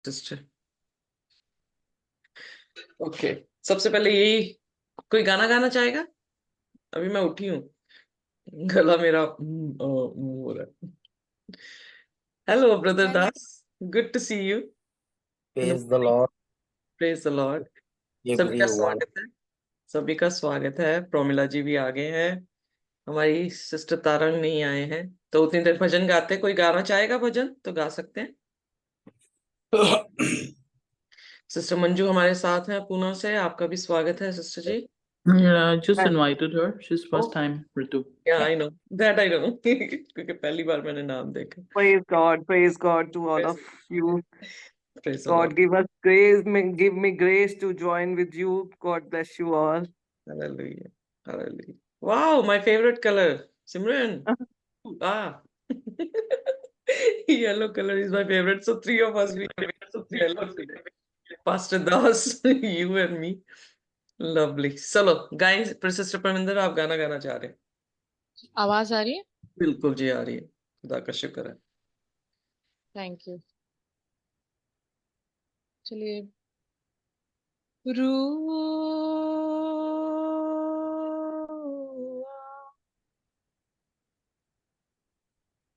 Sister. Okay, सबसे पहले यही, कोई गाना गाना चाहेगा? अभी मैं उठी हूँ, गला मेरा हो रहा है। Hello brother hello. Das, good to see you in Praise the Lord, praise the Lord. सभी का everyone. स्वागत है, सभी का स्वागत है। प्रोमिला जी भी आ गए हैं, हमारी सिस्टर तारंग नहीं आए हैं, तो उतनी देर भजन गाते। कोई गाना चाहेगा भजन तो गा सकते हैं। सिस्टर मंजू हमारे साथ हैं पुणे से, आपका भी स्वागत है सिस्टर जी। Yeah, just हाँ। invited her. She's first Oh, time, Ritu. yeah, I know that, I know क्योंकि पहली बार मैंने नाम देखा। Praise God to all of you. Praise the God Lord. give us grace, give me grace to join with you. God bless you all. Hallelujah. Hallelujah. Wow, my favorite color, Simran. Ah, yellow color is my favorite. So three of us, we are yellow today. Pastor Das, you and me. Lovely. चलो guys, sister Parminder आप गाना गाना चाह रहे हैं? आवाज आ रही है? बिल्कुल जी आ रही है, खुदा का शुक्र है। Thank you. चलिए। रुआ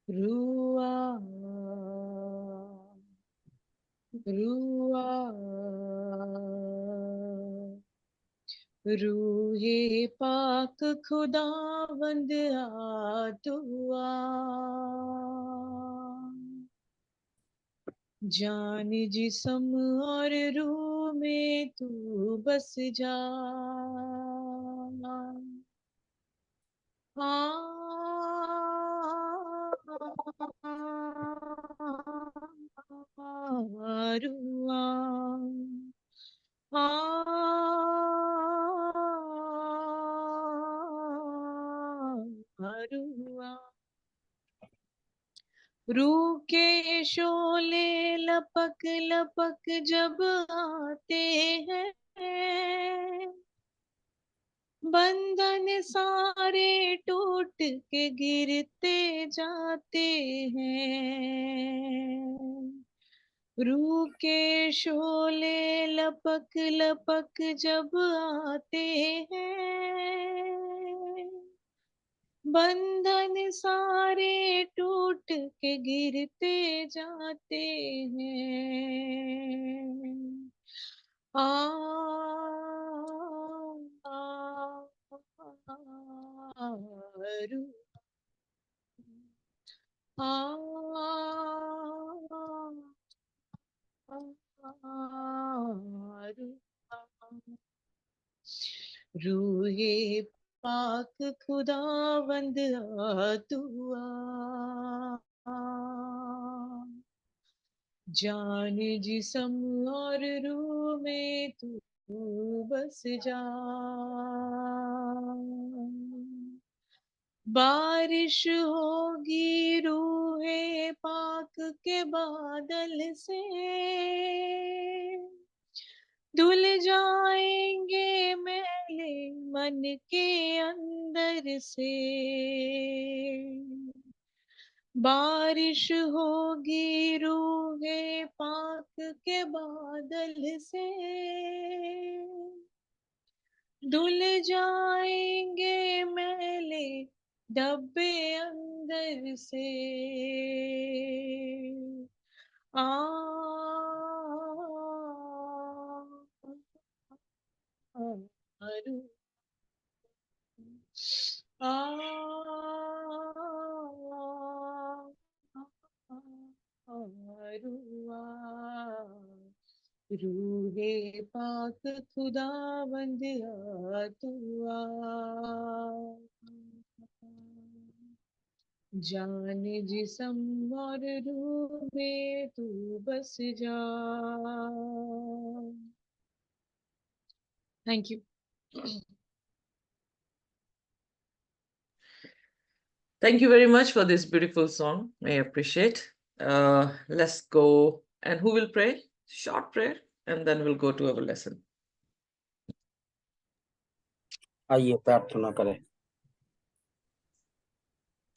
रुआ रुआ रूहे पाक खुदावंद आ दुआ, जान जिस्म और रूह में तू बस जा। रुआ रुआ रूह के शोले लपक लपक जब आते हैं, बंधन सारे टूट के गिरते जाते हैं। रूह के शोले लपक लपक जब आते हैं, बंधन सारे टूट के गिरते जाते हैं। आ रू रूहे पाक खुदावंद आ दुआ, जान जिस्म और रूह में तू बस जा। बारिश होगी रूहे पाक के बादल से, धुल जाएंगे मैले मन के अंदर से। बारिश होगी रूहे पाक के बादल से, धुल जाएंगे मैले डब्बे अंदर से। आ रू आ रुआ रूहे पाक खुदावंद आ दुआ, जान जिस्म और रूह में तू बस जा। Thank you. Thank you very much for this beautiful song. I appreciate. Let's go. And who will pray? Short prayer, and then we'll go to our lesson. आइए प्रार्थना करें।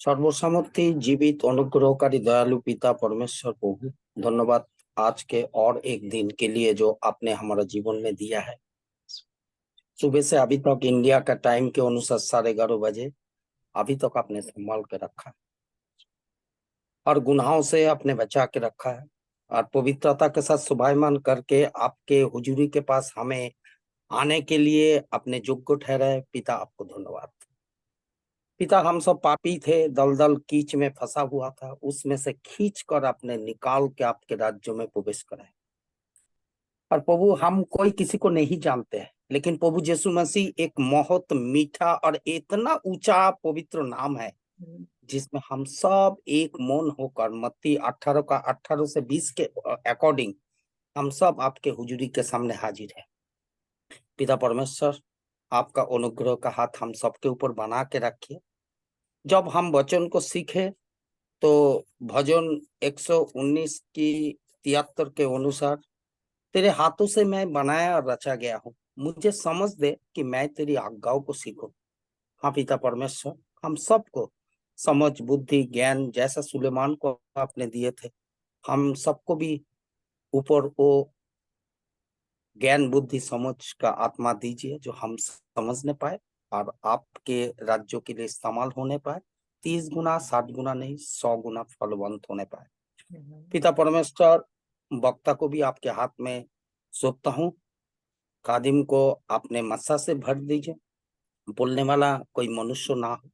সর্বসামর্থ্যী জীবিত অনুগ্রহকারী দয়ালু পিতা পরমেশ্বর প্রভু, ধন্যবাদ आज के और एक दिन के लिए जो आपने हमारा जीवन में दिया है। सुबह से अभी तक इंडिया का टाइम के अनुसार 11:30 बजे अभी तक आपने संभाल के रखा है और गुनाहों से आपने बचा के रखा है और पवित्रता के साथ शुभायमान करके आपके हुजूरी के पास हमें आने के लिए अपने योग्य ठहराए। पिता आपको धन्यवाद। पिता हम सब पापी थे, दलदल कीच में फंसा हुआ था, उसमें से खींच कर आपने निकाल के आपके राज्य में प्रवेश कराया। और प्रभु हम कोई किसी को नहीं जानते हैं, लेकिन प्रभु यीशु मसीह एक बहुत मीठा और इतना ऊंचा पवित्र नाम है जिसमें हम सब एक मौन होकर मत्ती 18 का 18 से 20 के अकॉर्डिंग हम सब आपके हुजूरी के सामने हाजिर है। पिता परमेश्वर, आपका अनुग्रह का हाथ हम सबके ऊपर बना के रखिए। जब हम वचन को सीखे तो भजन 119 की 73 के अनुसार तेरे हाथों से मैं बनाया और रचा गया हूँ, मुझे समझ दे कि मैं तेरी आज्ञाओं को सीखूं। हाँ पिता परमेश्वर, हम सबको समझ बुद्धि ज्ञान जैसा सुलेमान को आपने दिए थे, हम सबको भी ऊपर वो ज्ञान बुद्धि समझ का आत्मा दीजिए जो हम समझने पाए और आपके राज्यों के लिए इस्तेमाल होने पाए, 30 गुना 60 गुना नहीं 100 गुना फलवंत होने पाए। पिता परमेश्वर, वक्ता को भी आपके हाथ में सौंपता हूँ। खादिम को आपने मस्सा से भर दीजिए, बोलने वाला कोई मनुष्य ना हो,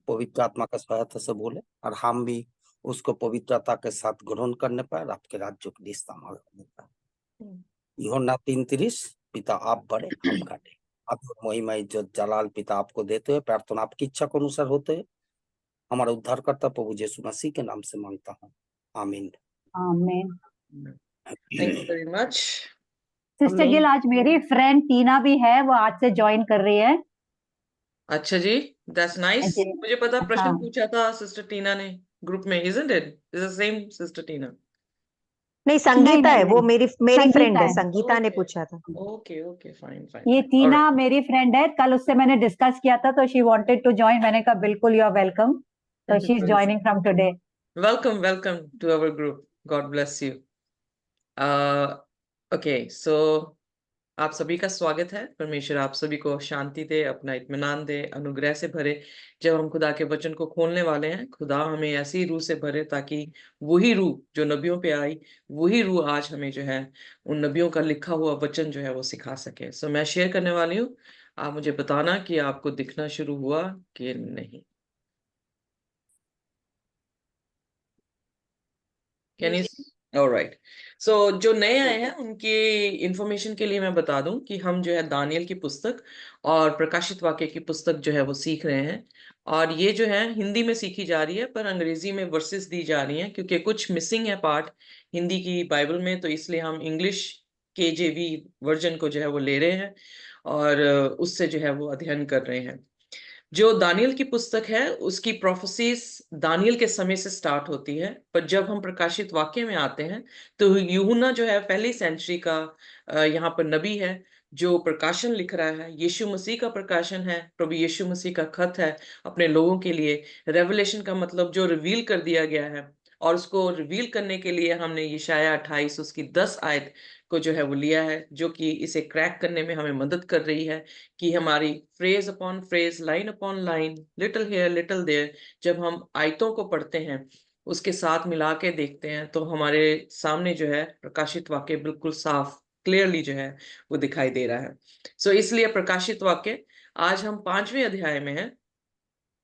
पवित्र आत्मा का सहायता से बोले और हम भी उसको पवित्रता के साथ ग्रहण करने पाए और आपके राज्यों के लिए इस्तेमाल होने पाए। यूहन्ना 3:30, पिता आप बड़े हम घटे। आप महिमा इज्जत जलाल पिता आपको देते हुए प्रार्थना आपकी इच्छा के अनुसार होते हुए हमारा उद्धारकर्ता प्रभु यीशु मसीह के नाम से मांगता हूँ, आमीन। आमीन। Thank you very much. Sister Gill, आज मेरी फ्रेंड टीना भी है, वो आज से ज्वाइन कर रही है। अच्छा जी, दैट्स नाइस। जी, मुझे पता प्रश्न हाँ। पूछा था सिस्टर टीना ने ग्रुप में, isn't it? Is the same sister Tina? नहीं, संगीता है, वो मेरी फ्रेंड संगीता है, है। संगीता ने पूछा था। Okay okay, fine fine. ये टीना मेरी फ्रेंड है, कल उससे मैंने डिस्कस किया था तो शी वांटेड टू ज्वाइन। मैंने कहा बिल्कुल, यू आर वेलकम। तो she is joining from today. Welcome welcome to our group, God bless you. Okay, so आप सभी का स्वागत है। परमेश्वर आप सभी को शांति दे, अपना इत्मीनान दे, अनुग्रह से भरे। जब हम खुदा के वचन को खोलने वाले हैं, खुदा हमें ऐसी रूह से भरे ताकि वही रूह जो नबियों पे आई, वही रूह आज हमें जो है उन नबियों का लिखा हुआ वचन जो है वो सिखा सके। सो मैं शेयर करने वाली हूँ, आप मुझे बताना कि आपको दिखना शुरू हुआ कि नहीं। Can you? ऑलराइट। सो जो नए आए हैं उनके इंफॉर्मेशन के लिए मैं बता दूं कि हम जो है दानियल की पुस्तक और प्रकाशित वाक्य की पुस्तक जो है वो सीख रहे हैं। और ये जो है हिंदी में सीखी जा रही है, पर अंग्रेजी में वर्सेस दी जा रही हैं क्योंकि कुछ मिसिंग है पार्ट हिंदी की बाइबल में, तो इसलिए हम इंग्लिश KJV वर्जन को जो है वो ले रहे हैं और उससे जो है वो अध्ययन कर रहे हैं। जो दानियल की पुस्तक है उसकी प्रोफेसीज दानियल के समय से स्टार्ट होती है, पर जब हम प्रकाशित वाक्य में आते हैं तो यूहन्ना जो है पहली सेंचुरी का यहाँ पर नबी है जो प्रकाशन लिख रहा है। यीशु मसीह का प्रकाशन है, प्रभु यीशु मसीह का खत है अपने लोगों के लिए। रेवलेशन का मतलब जो रिवील कर दिया गया है, और उसको रिवील करने के लिए हमने यशाया 28 उसकी 10 आयत को जो है वो लिया है, जो कि इसे क्रैक करने में हमें मदद कर रही है कि हमारी phrase upon phrase, line upon line, little here little there, जब हम आयतों को पढ़ते हैं उसके साथ मिला के देखते हैं तो हमारे सामने जो है प्रकाशित वाक्य बिल्कुल साफ क्लियरली जो है वो दिखाई दे रहा है। सो इसलिए प्रकाशित वाक्य आज हम 5वें अध्याय में है,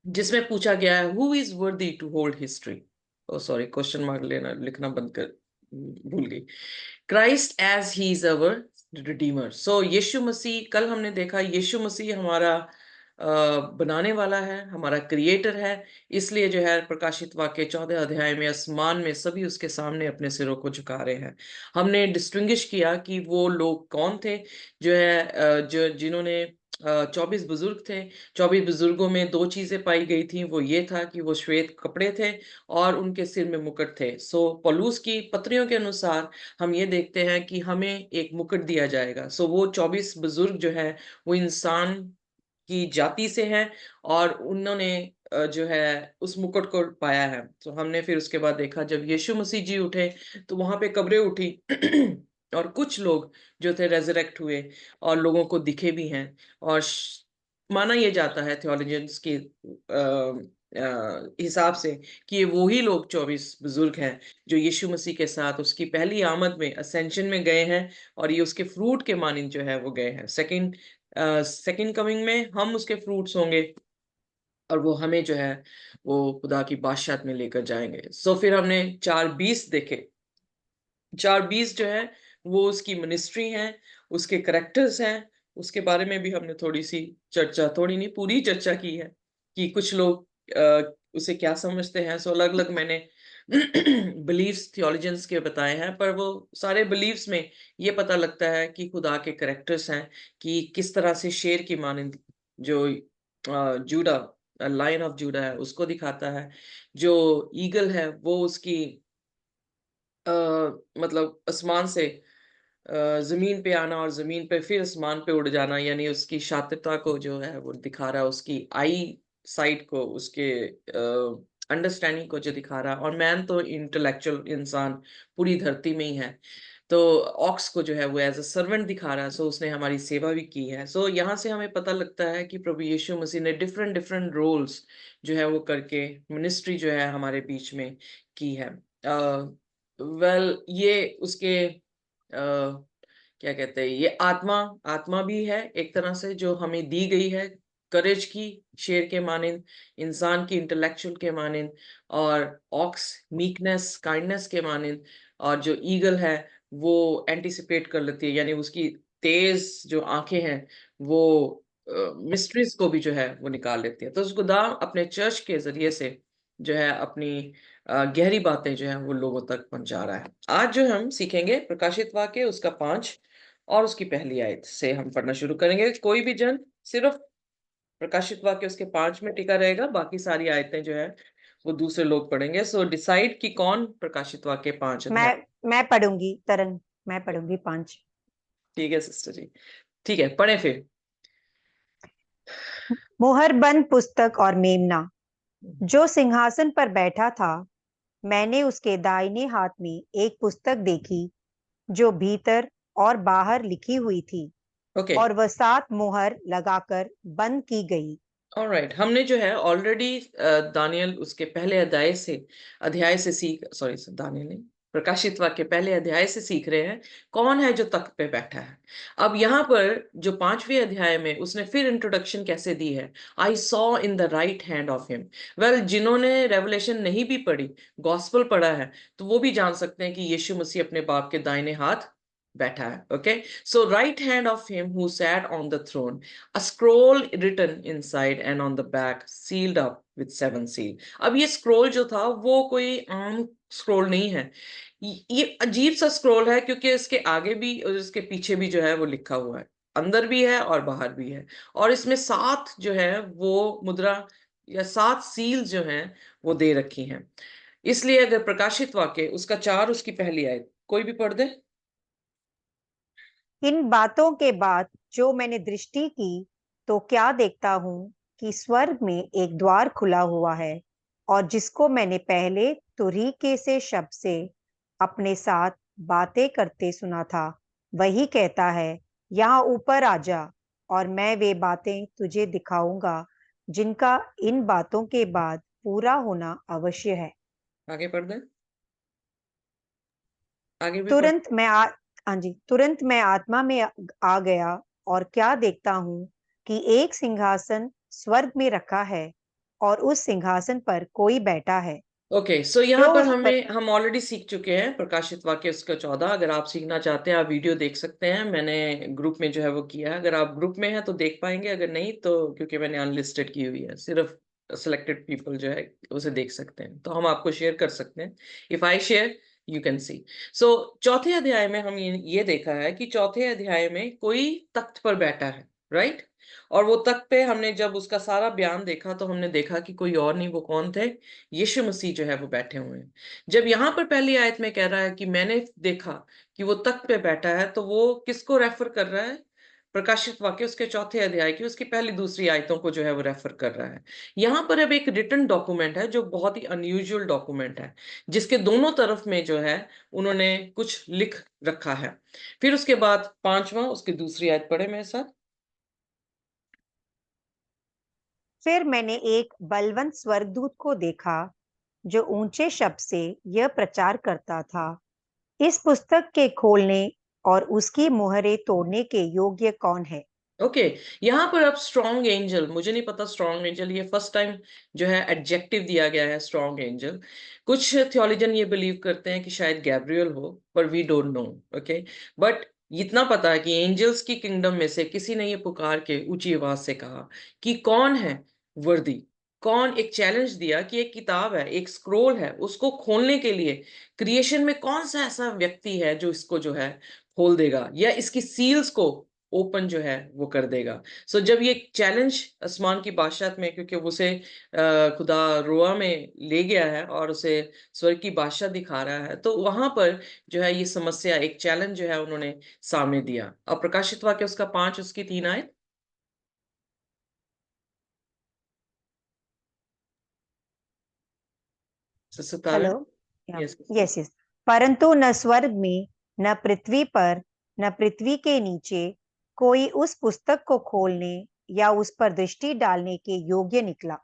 जिसमें पूछा गया है who is worthy to hold history. Oh sorry, question mark लेना लिखना बंद कर, भूल गई। Christ as he is our redeemer. So यीशु मसीह, कल हमने देखा यीशु मसीह हमारा बनाने वाला है, हमारा क्रिएटर है। इसलिए जो है प्रकाशित वाक्य 14 अध्याय में आसमान में सभी उसके सामने अपने सिरों को झुका रहे हैं। हमने डिस्टिंग्विश किया कि वो लोग कौन थे, जो है जो जिन्होंने 24 बुजुर्ग थे। 24 बुजुर्गों में 2 चीजें पाई गई थी, वो ये था कि वो श्वेत कपड़े थे और उनके सिर में मुकुट थे। सो पौलुस की पत्रियों के अनुसार हम ये देखते हैं कि हमें एक मुकुट दिया जाएगा। सो वो 24 बुजुर्ग जो है वो इंसान की जाति से हैं और उन्होंने जो है उस मुकुट को पाया है। तो हमने फिर उसके बाद देखा जब यीशु मसीह जी उठे तो वहां पे कब्रें उठी और कुछ लोग जो थे रेजरेक्ट हुए और लोगों को दिखे भी हैं। और माना यह जाता है थियोलॉजियंस के हिसाब से कि ये वही लोग 24 बुजुर्ग हैं जो यीशु मसीह के साथ उसकी पहली आमद में असेंशन में गए हैं, और ये उसके फ्रूट के मानिंद जो है वो गए हैं। सेकंड कमिंग में हम उसके फ्रूट्स होंगे और वो हमें जो है वो खुदा की बादशाहत में लेकर जाएंगे। सो फिर हमने 4:20 देखे। 4:20 जो है वो उसकी मिनिस्ट्री है, उसके करेक्टर्स हैं, उसके बारे में भी हमने थोड़ी सी चर्चा, थोड़ी नहीं पूरी चर्चा की है कि कुछ लोग उसे क्या समझते हैं। सो अलग अलग मैंने बिलीव्स थियोलॉजियंस के बताए हैं, पर वो सारे बिलीव्स में ये पता लगता है कि खुदा के करेक्टर्स हैं, कि किस तरह से शेर की मानिंद जो जूडा लायन ऑफ जूडा है उसको दिखाता है, जो ईगल है वो उसकी अ, मतलब आसमान से जमीन पे आना और जमीन पे फिर आसमान पे उड़ जाना, यानी उसकी शातिरता को जो है वो दिखा रहा है, उसकी आई साइट को, उसके अंडरस्टैंडिंग को जो दिखा रहा है। और मैन तो इंटेलेक्चुअल इंसान पूरी धरती में ही है, तो ऑक्स को जो है वो एज अ सर्वेंट दिखा रहा है। सो उसने हमारी सेवा भी की है। सो यहाँ से हमें पता लगता है कि प्रभु यीशु मसीह ने डिफरेंट डिफरेंट रोल्स जो है वो करके मिनिस्ट्री जो है हमारे बीच में की है। ये उसके क्या कहते हैं, ये आत्मा आत्मा भी है एक तरह से जो हमें दी गई है, करेज की, शेर के मानिंद, इंसान की इंटेलेक्चुअल के मानिंद, और ऑक्स मीकनेस काइंडनेस के मानिंद, और जो ईगल है वो एंटिसिपेट कर लेती है, यानी उसकी तेज जो आंखें हैं वो मिस्ट्रीज को भी जो है वो निकाल लेती है। तो उस खुदा अपने चर्च के जरिए से जो है अपनी गहरी बातें जो है वो लोगों तक पहुंचा रहा है। आज जो हम सीखेंगे प्रकाशित वाक्य उसका 5 और उसकी पहली आयत से हम पढ़ना शुरू करेंगे। कोई भी जन सिर्फ प्रकाशित वाक्य उसके 5 में टिका रहेगा, बाकी सारी आयतें जो है वो दूसरे लोग पढ़ेंगे। सो डिसाइड कि कौन प्रकाशित वाक्य 5 अध्याय। मैं पढ़ूंगी तरंग, मैं पढ़ूंगी 5। ठीक है सिस्टर जी, ठीक है, पढ़े फिर। मुहरबंद पुस्तक और मेमना जो सिंहासन पर बैठा था, मैंने उसके दाहिने हाथ में एक पुस्तक देखी जो भीतर और बाहर लिखी हुई थी, ओके, और वह 7 मुहर लगाकर बंद की गई। ऑलराइट। हमने जो है ऑलरेडी दानियल उसके पहले अध्याय से सीख, सॉरी दानियल नहीं, प्रकाशित वाक्य पहले अध्याय से सीख रहे हैं कौन है जो तख्त पे बैठा है। अब यहाँ पर जो 5वें अध्याय में उसने फिर इंट्रोडक्शन कैसे दी है, I saw in the right hand of him. Well, जिन्होंने रेवलेशन नहीं भी पढ़ी, गॉस्पल पढ़ा है, तो वो भी जान सकते हैं कि यीशु मसीह अपने बाप के दाहिने हाथ बैठा है। Okay, so right hand of him who sat on the throne, a scroll written inside and on the back sealed up with 7 seal। अब ये स्क्रोल जो था वो कोई आम स्क्रोल नहीं है, ये अजीब सा स्क्रोल है, क्योंकि इसके आगे भी और इसके पीछे भी जो है वो लिखा हुआ है, अंदर भी है और बाहर भी है। और इसमें 7 जो है वो मुद्रा या 7 सील जो हैं वो दे रखी हैं। इसलिए अगर प्रकाशित वाक्य उसका 4 उसकी पहली आयत कोई भी पढ़ दे। इन बातों के बाद जो मैंने दृष्टि की, तो क्या देखता हूँ कि स्वर्ग में एक द्वार खुला हुआ है, और जिसको मैंने पहले तुरीके से शब्द से अपने साथ बातें करते सुना था, वही कहता है, यहाँ ऊपर आ जा, और मैं वे बातें तुझे दिखाऊंगा जिनका इन बातों के बाद पूरा होना अवश्य है। आगे पढ़ दे, आगे भी पढ़। तुरंत मैं आत्मा में आ गया, और क्या देखता हूँ कि एक सिंहासन स्वर्ग में रखा है, और उस सिंहासन पर कोई बैठा है ओके, सो यहाँ जो पर उस पर। हम ऑलरेडी सीख चुके हैं प्रकाशित वाक्य उसका 14। अगर आप सीखना चाहते हैं आप वीडियो देख सकते हैं, मैंने ग्रुप में जो है वो किया है। अगर आप ग्रुप में हैं तो देख पाएंगे, अगर नहीं तो क्योंकि मैंने अनलिस्टेड की हुई है, सिर्फ सिलेक्टेड पीपल जो है उसे देख सकते हैं, तो हम आपको शेयर कर सकते हैं। If I share you can see. So चौथे अध्याय में हम ये देखा है कि चौथे अध्याय में कोई तख्त पर बैठा है, राइट। और वो तख्त पे हमने जब उसका सारा बयान देखा तो हमने देखा कि कोई और नहीं, वो कौन थे, यीशु मसीह जो है वो बैठे हुए हैं। जब यहाँ पर पहली आयत में कह रहा है कि मैंने देखा कि वो तख्त पे बैठा है, तो वो किसको रेफर कर रहा है, प्रकाशित वाक्य उसके 4थे अध्याय की उसकी पहली दूसरी आयतों को जो है वो रेफर कर रहा है। यहाँ पर अब एक रिटन डॉक्यूमेंट है जो बहुत ही अनयूजुअल डॉक्यूमेंट है, जिसके दोनों तरफ में जो है उन्होंने कुछ लिख रखा है। फिर उसके बाद 5वां, उसकी दूसरी आयत पढ़े मेरे साथ। फिर मैंने एक बलवंत स्वर्गदूत को देखा जो ऊंचे शब्द से यह प्रचार करता था, इस पुस्तक के खोलने और उसकी मुहरें तोड़ने के योग्य कौन है। ओके, यहाँ पर अब स्ट्रॉन्ग एंजल, मुझे नहीं पता स्ट्रॉन्ग एंजल, ये फर्स्ट टाइम जो है एडजेक्टिव दिया गया है स्ट्रॉन्ग एंजल। कुछ थियोलॉजियन ये बिलीव करते हैं कि शायद गैब्रियल हो, पर we don't know. Okay, but इतना पता है कि एंजल्स की किंगडम में से किसी ने ये पुकार के ऊंची आवाज से कहा कि कौन है वर्दी, कौन, एक चैलेंज दिया कि एक किताब है, एक स्क्रोल है, उसको खोलने के लिए क्रिएशन में कौन सा ऐसा व्यक्ति है जो इसको जो है खोल देगा या इसकी सील्स को ओपन जो है वो कर देगा। सो जब ये चैलेंज आसमान की बादशाहत में, क्योंकि उसे खुदा रोआ में ले गया है और उसे स्वर्ग की बादशाह दिखा रहा है, तो वहां पर जो है ये समस्या, एक चैलेंज जो है उन्होंने सामने दिया। अब प्रकाशित वाक्य उसका 5 उसकी 3 आयत। हेलो। 57। यस। Yes yes. परंतु न स्वर्ग में, न पृथ्वी पर, न पृथ्वी के नीचे कोई उस पुस्तक को खोलने या उस पर दृष्टि डालने के योग्य निकला।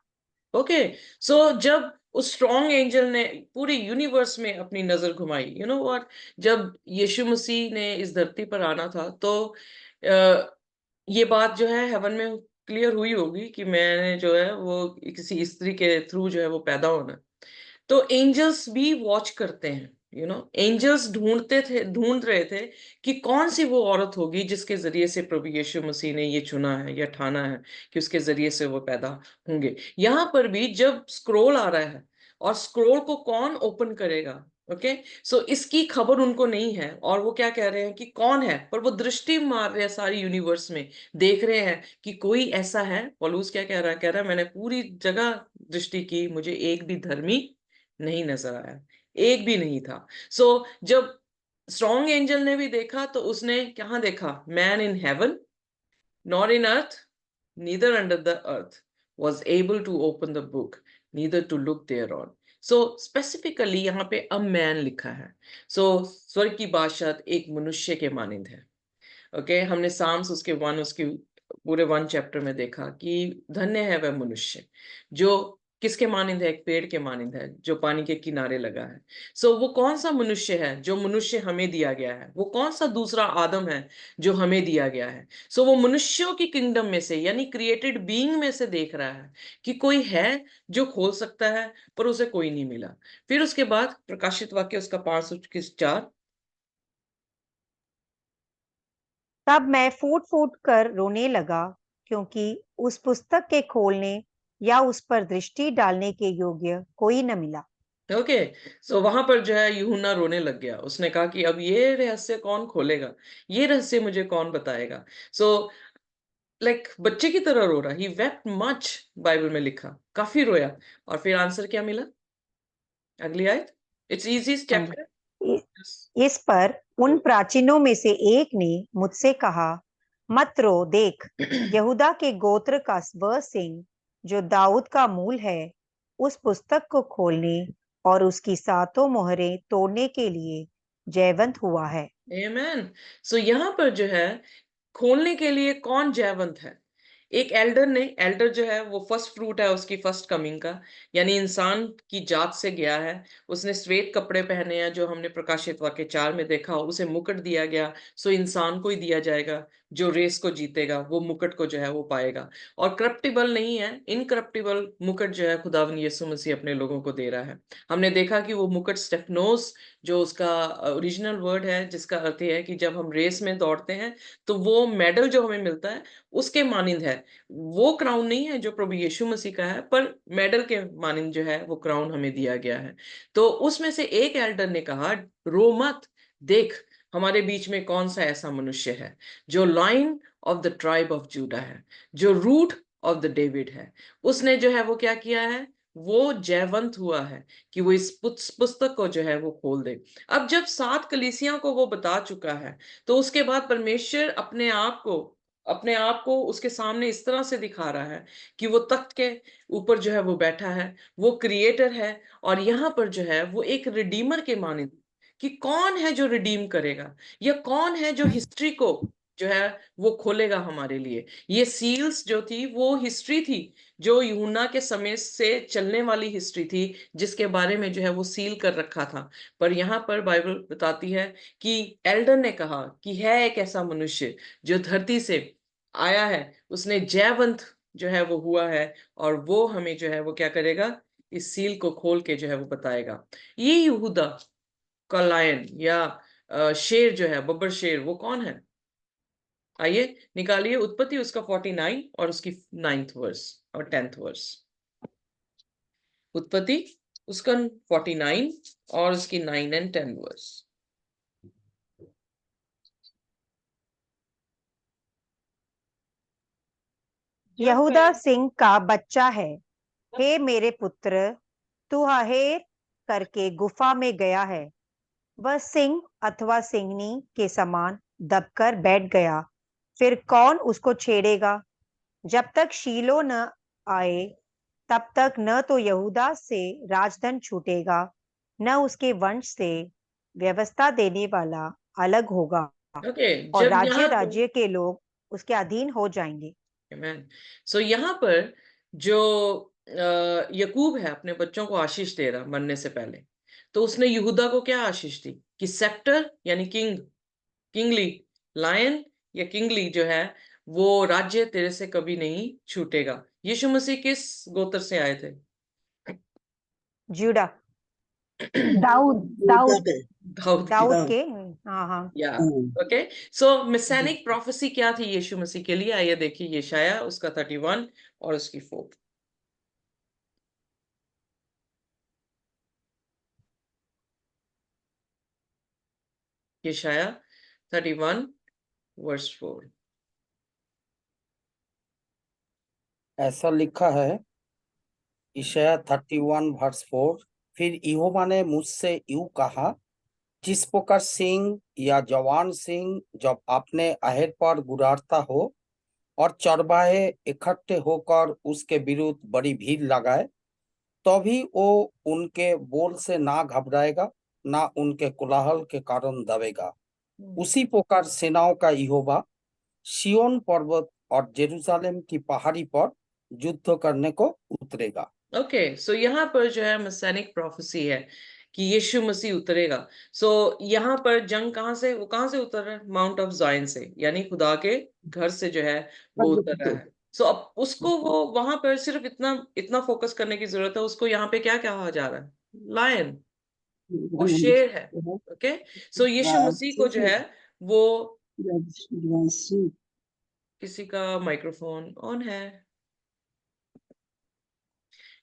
ओके, सो जब उस स्ट्रॉन्ग एंजल ने पूरे यूनिवर्स में अपनी नजर घुमाई, यू नो व्हाट, जब यीशु मसीह ने इस धरती पर आना था, तो ये बात जो है हेवन में क्लियर हुई होगी कि मैंने जो है वो किसी स्त्री के थ्रू जो है वो पैदा होना है। तो एंजल्स भी वॉच करते हैं, यू नो, एंजल्स ढूंढ रहे थे कि कौन सी वो औरत होगी जिसके जरिए से प्रभु यीशु मसीह ने ये चुना है या ठाना है कि उसके जरिए से वो पैदा होंगे। यहाँ पर भी जब स्क्रोल आ रहा है और स्क्रोल को कौन ओपन करेगा, ओके, सो इसकी खबर उनको नहीं है और वो क्या कह रहे हैं कि कौन है, पर वो दृष्टि मार रहे हैं सारी यूनिवर्स में, देख रहे हैं कि कोई ऐसा है। पौलुस क्या कह रहा है मैंने पूरी जगह दृष्टि की, मुझे एक भी धर्मी नहीं नजर आया, एक भी नहीं था। सो जब स्ट्रॉन्ग एंजल ने भी देखा तो उसने कहाँ देखा, man in heaven nor in earth neither under the earth was able to open the book neither to look thereon। so specifically यहाँ पे a man लिखा है। so स्वर्ग की बादशाहत एक मनुष्य के मानिंद है। ओके, हमने साम्स उसके 1 उसकी पूरे 1 चैप्टर में देखा कि धन्य है वह मनुष्य जो किसके मानिंद है, एक पेड़ के मानिंद है जो पानी के किनारे लगा है। सो वो कौन सा मनुष्य है जो मनुष्य हमें दिया गया है, वो कौन सा दूसरा आदम है जो हमें दिया गया है। सो वो मनुष्यों की किंगडम में से यानी क्रिएटेड बीइंग में से देख रहा है कि कोई है जो खोल सकता है, पर उसे कोई नहीं मिला। फिर उसके बाद प्रकाशित वाक्य उसका 5:4। तब मैं फूट फूट कर रोने लगा, क्योंकि उस पुस्तक के खोलने या उस पर दृष्टि डालने के योग्य कोई न मिला। ओके, सो वहां पर जो है यूहन्ना रोने लग गया। उसने कहा कि अब ये रहस्य कौन खोलेगा, ये रहस्य मुझे कौन बताएगा। सो लाइक बच्चे की तरह रो रहा, ही वेप्ट मच, बाइबल में लिखा, काफी रोया। और फिर आंसर क्या मिला, अगली आयत। इट्स इजी हाँ जी। चैप्टर। इस पर उन प्राचीनों में से एक ने मुझसे कहा, मत रो, देख, यहूदा के गोत्र का वह सिंह जो दाऊद का मूल है, उस पुस्तक को खोलने और उसकी 7 मोहरें तोड़ने के लिए जयवंत हुआ है। आमेन। सो यहाँ पर जो है खोलने के लिए कौन जयवंत है, एक एल्डर ने, एल्डर जो है वो फर्स्ट फ्रूट है उसकी फर्स्ट कमिंग का, यानी इंसान की जात से गया है। उसने श्वेत कपड़े पहने हैं जो हमने प्रकाशित वाक्य 4 में देखा, उसे मुकुट दिया गया। सो इंसान को ही दिया जाएगा, जो रेस को जीतेगा वो मुकुट को जो है वो पाएगा। और करप्टिबल नहीं है, इनकरप्टिबल मुकुट जो है खुदावन यीशु मसीह अपने लोगों को दे रहा है। हमने देखा कि वो मुकुट स्टेफनोस, जो उसका ओरिजिनल वर्ड है, जिसका अर्थ है कि जब हम रेस में दौड़ते हैं तो वो मेडल जो हमें मिलता है उसके मानिंद है। वो क्राउन नहीं है जो प्रभु यीशु मसीह का है, पर मेडल के मानिंद जो है वो क्राउन हमें दिया गया है। तो उसमें से एक एल्डर ने कहा, रो मत, देख हमारे बीच में कौन सा ऐसा मनुष्य है जो line of the tribe of JUDA है, जो रूट ऑफ द डेविड है। उसने जो है वो क्या किया है, वो जयवंत हुआ है कि वो इस पुस्तक को जो है वो खोल दे। अब जब 7 कलीसियां को वो बता चुका है, तो उसके बाद परमेश्वर अपने आप को अपने आप को उसके सामने इस तरह से दिखा रहा है कि वो तख्त के ऊपर जो है वो बैठा है, वो क्रिएटर है, और यहाँ पर जो है वो एक रिडीमर के माने कि कौन है जो रिडीम करेगा, या कौन है जो हिस्ट्री को जो है वो खोलेगा हमारे लिए। ये सील्स जो थी वो हिस्ट्री थी, जो यूहन्ना के समय से चलने वाली हिस्ट्री थी, जिसके बारे में जो है वो सील कर रखा था। पर यहाँ पर बाइबल बताती है कि एल्डर ने कहा कि है एक ऐसा मनुष्य जो धरती से आया है, उसने जयवंत जो है वो हुआ है, और वो हमें जो है वो क्या करेगा, इस सील को खोल के जो है वो बताएगा। ये यहूदा का लायन या शेर जो है, बब्बर शेर, वो कौन है? आइए निकालिए उत्पत्ति उसका 49 और उसकी 9th वर्स और 10th वर्स। उत्पत्ति उसका 49 और उसकी 9 and 10 वर्स। यहूदा सिंह का बच्चा है। हे मेरे पुत्र, तू आहेर करके गुफा में गया है। वह सिंह अथवा सिंहनी के समान दबकर बैठ गया। फिर कौन उसको छेड़ेगा? जब तक शीलो न आए तब तक न तो यहूदा से राजधन छूटेगा, न उसके वंश से व्यवस्था देने वाला अलग होगा, ओके, और जब राज्य यहाँ राज्य के लोग उसके अधीन हो जाएंगे। सो यहाँ पर जो यकूब है अपने बच्चों को आशीष दे रहा मरने से पहले, तो उसने यहूदा को क्या आशीष दी कि सेक्टर यानी किंगली लायन या किंगली जो है वो राज्य तेरे से कभी नहीं छूटेगा। यीशु मसीह किस गोत्र से आए थे? जुड़ा, दाऊद दाऊद दाऊद दाऊद की। के। हाँ हाँ। या ओके, सो मेसानिक प्रोफेसी क्या थी यीशु मसीह के लिए? आइए देखिए यशाया उसका 31 और उसकी 4। यशाया 31 वर्स 4। ऐसा लिखा है यशाया 31 वर्स 4, फिर यहोवा ने मुझसे यूं कहा, जिस प्रकार सिंह या जवान सिंह जब अपने अहेर पर गुरारता हो और चरवाहे इकट्ठे होकर उसके विरुद्ध बड़ी भीड़ लगाए, तभी वो उनके बोल से ना घबराएगा, ना उनके कोलाहल के कारण दबेगा। उसी प्रकार सेनाओं का यहोवा सिय्योन पर्वत और जेरूशलेम की पहाड़ी पर युद्ध करने को उतरेगा। ओके, सो यहाँ पर जो है मेसानिक प्रोफेसी है कि यीशु मसीह उतरेगा। सो यहाँ पर जंग वो कहाँ से उतर रहा है? माउंट ऑफ जायन से, यानी खुदा के घर से जो है वो उतर रहा है। सो अब उसको वो वहां पर सिर्फ इतना इतना फोकस करने की जरूरत है, उसको यहाँ पे क्या कहा जा रहा है? लायन, वो शेर है। ओके, सो यीशु मसीह को जो है वो, किसी का माइक्रोफोन ऑन है?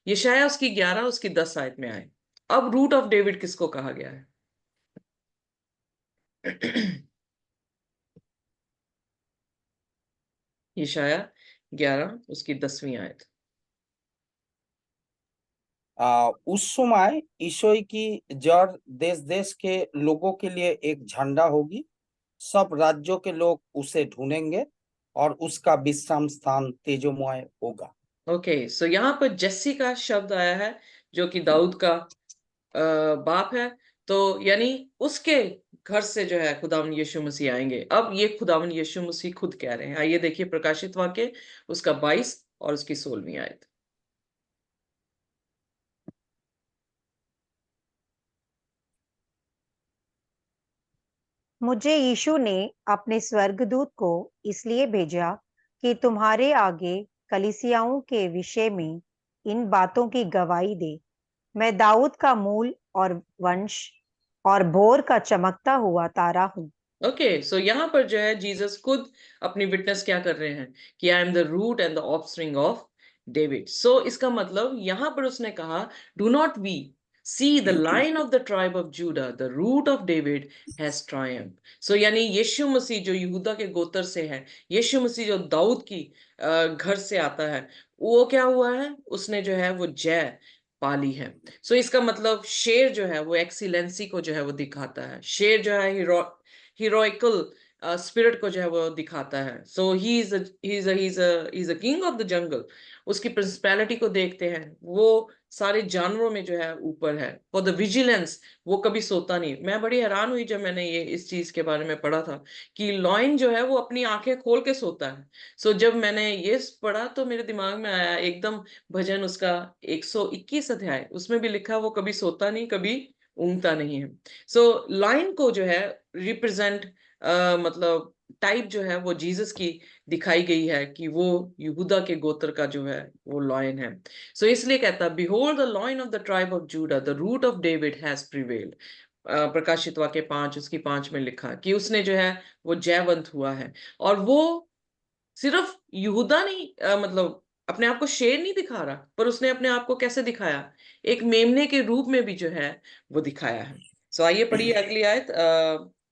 यशाया उसकी 11 उसकी 10 आयत में आए। अब रूट ऑफ डेविड किसको कहा गया है? यशाया 11 उसकी 10वीं आयत। उस समय ईशोई की जड़ देश देश के लोगों के लिए एक झंडा होगी। सब राज्यों के लोग उसे ढूंढेंगे और उसका विश्राम स्थान तेजोमय होगा। ओके, सो यहाँ पर जस्सी का शब्द आया है, जो कि दाऊद का बाप है। तो यानी उसके घर से जो है खुदावन यीशु मसीह आएंगे। अब ये खुदावन यीशु मसीह खुद कह रहे हैं। आइए देखिए प्रकाशित वाक्य उसका 22 और उसकी 16वीं आयत। मुझे यीशु ने अपने स्वर्गदूत को इसलिए भेजा कि तुम्हारे आगे कलीसियाओं के विषय में इन बातों की गवाही दे। मैं दाऊद का मूल और वंश और भोर का चमकता हुआ तारा हूँ। ओके, सो यहाँ पर जो है जीसस खुद अपनी विटनेस क्या कर रहे हैं कि I am the root and the offspring of David. So इसका मतलब यहाँ पर उसने कहा, do not we see the line of the tribe of Judah, the root of David has triumph. So यानी यीशु मसीह जो यहूदा के गोत्र से है, यीशु मसीह जो दाऊद की घर से आता है, वो क्या हुआ है? उसने जो है वो जय पाली है। सो इसका मतलब शेर जो है वो एक्सीलेंसी को जो है वो दिखाता है। शेर जो है हीरोइकल स्पिरिट को जो है वो दिखाता है। So he is a king of the jungle. उसकी प्रिंसिपैलिटी को देखते हैं, वो सारे जानवरों में जो है ऊपर है। फॉर द विजिलेंस, वो कभी सोता नहीं। मैं बड़ी हैरान हुई जब मैंने ये इस चीज के बारे में पढ़ा था कि लॉयन जो है वो अपनी आंखें खोल के सोता है। सो जब मैंने ये पढ़ा तो मेरे दिमाग में आया एकदम भजन उसका 121 अध्याय, उसमें भी लिखा वो कभी सोता नहीं, कभी ऊँगता नहीं है। सो लायन को जो है रिप्रेजेंट मतलब टाइप जो है वो जीसस की दिखाई गई है कि वो यहूदा के गोत्र का जो है वो लॉयन है। सो इसलिए कहता है, behold the lion of the tribe of Judah, the root of David has prevailed. प्रकाशित वाक्य 5 उसकी 5 में लिखा कि उसने जो है वो जयवंत हुआ है। और वो सिर्फ यहूदा नहीं, मतलब अपने आप को शेर नहीं दिखा रहा, पर उसने अपने आप को कैसे दिखाया, एक मेमने के रूप में भी जो है वो दिखाया है। सो आइए पढ़िए अगली आयत,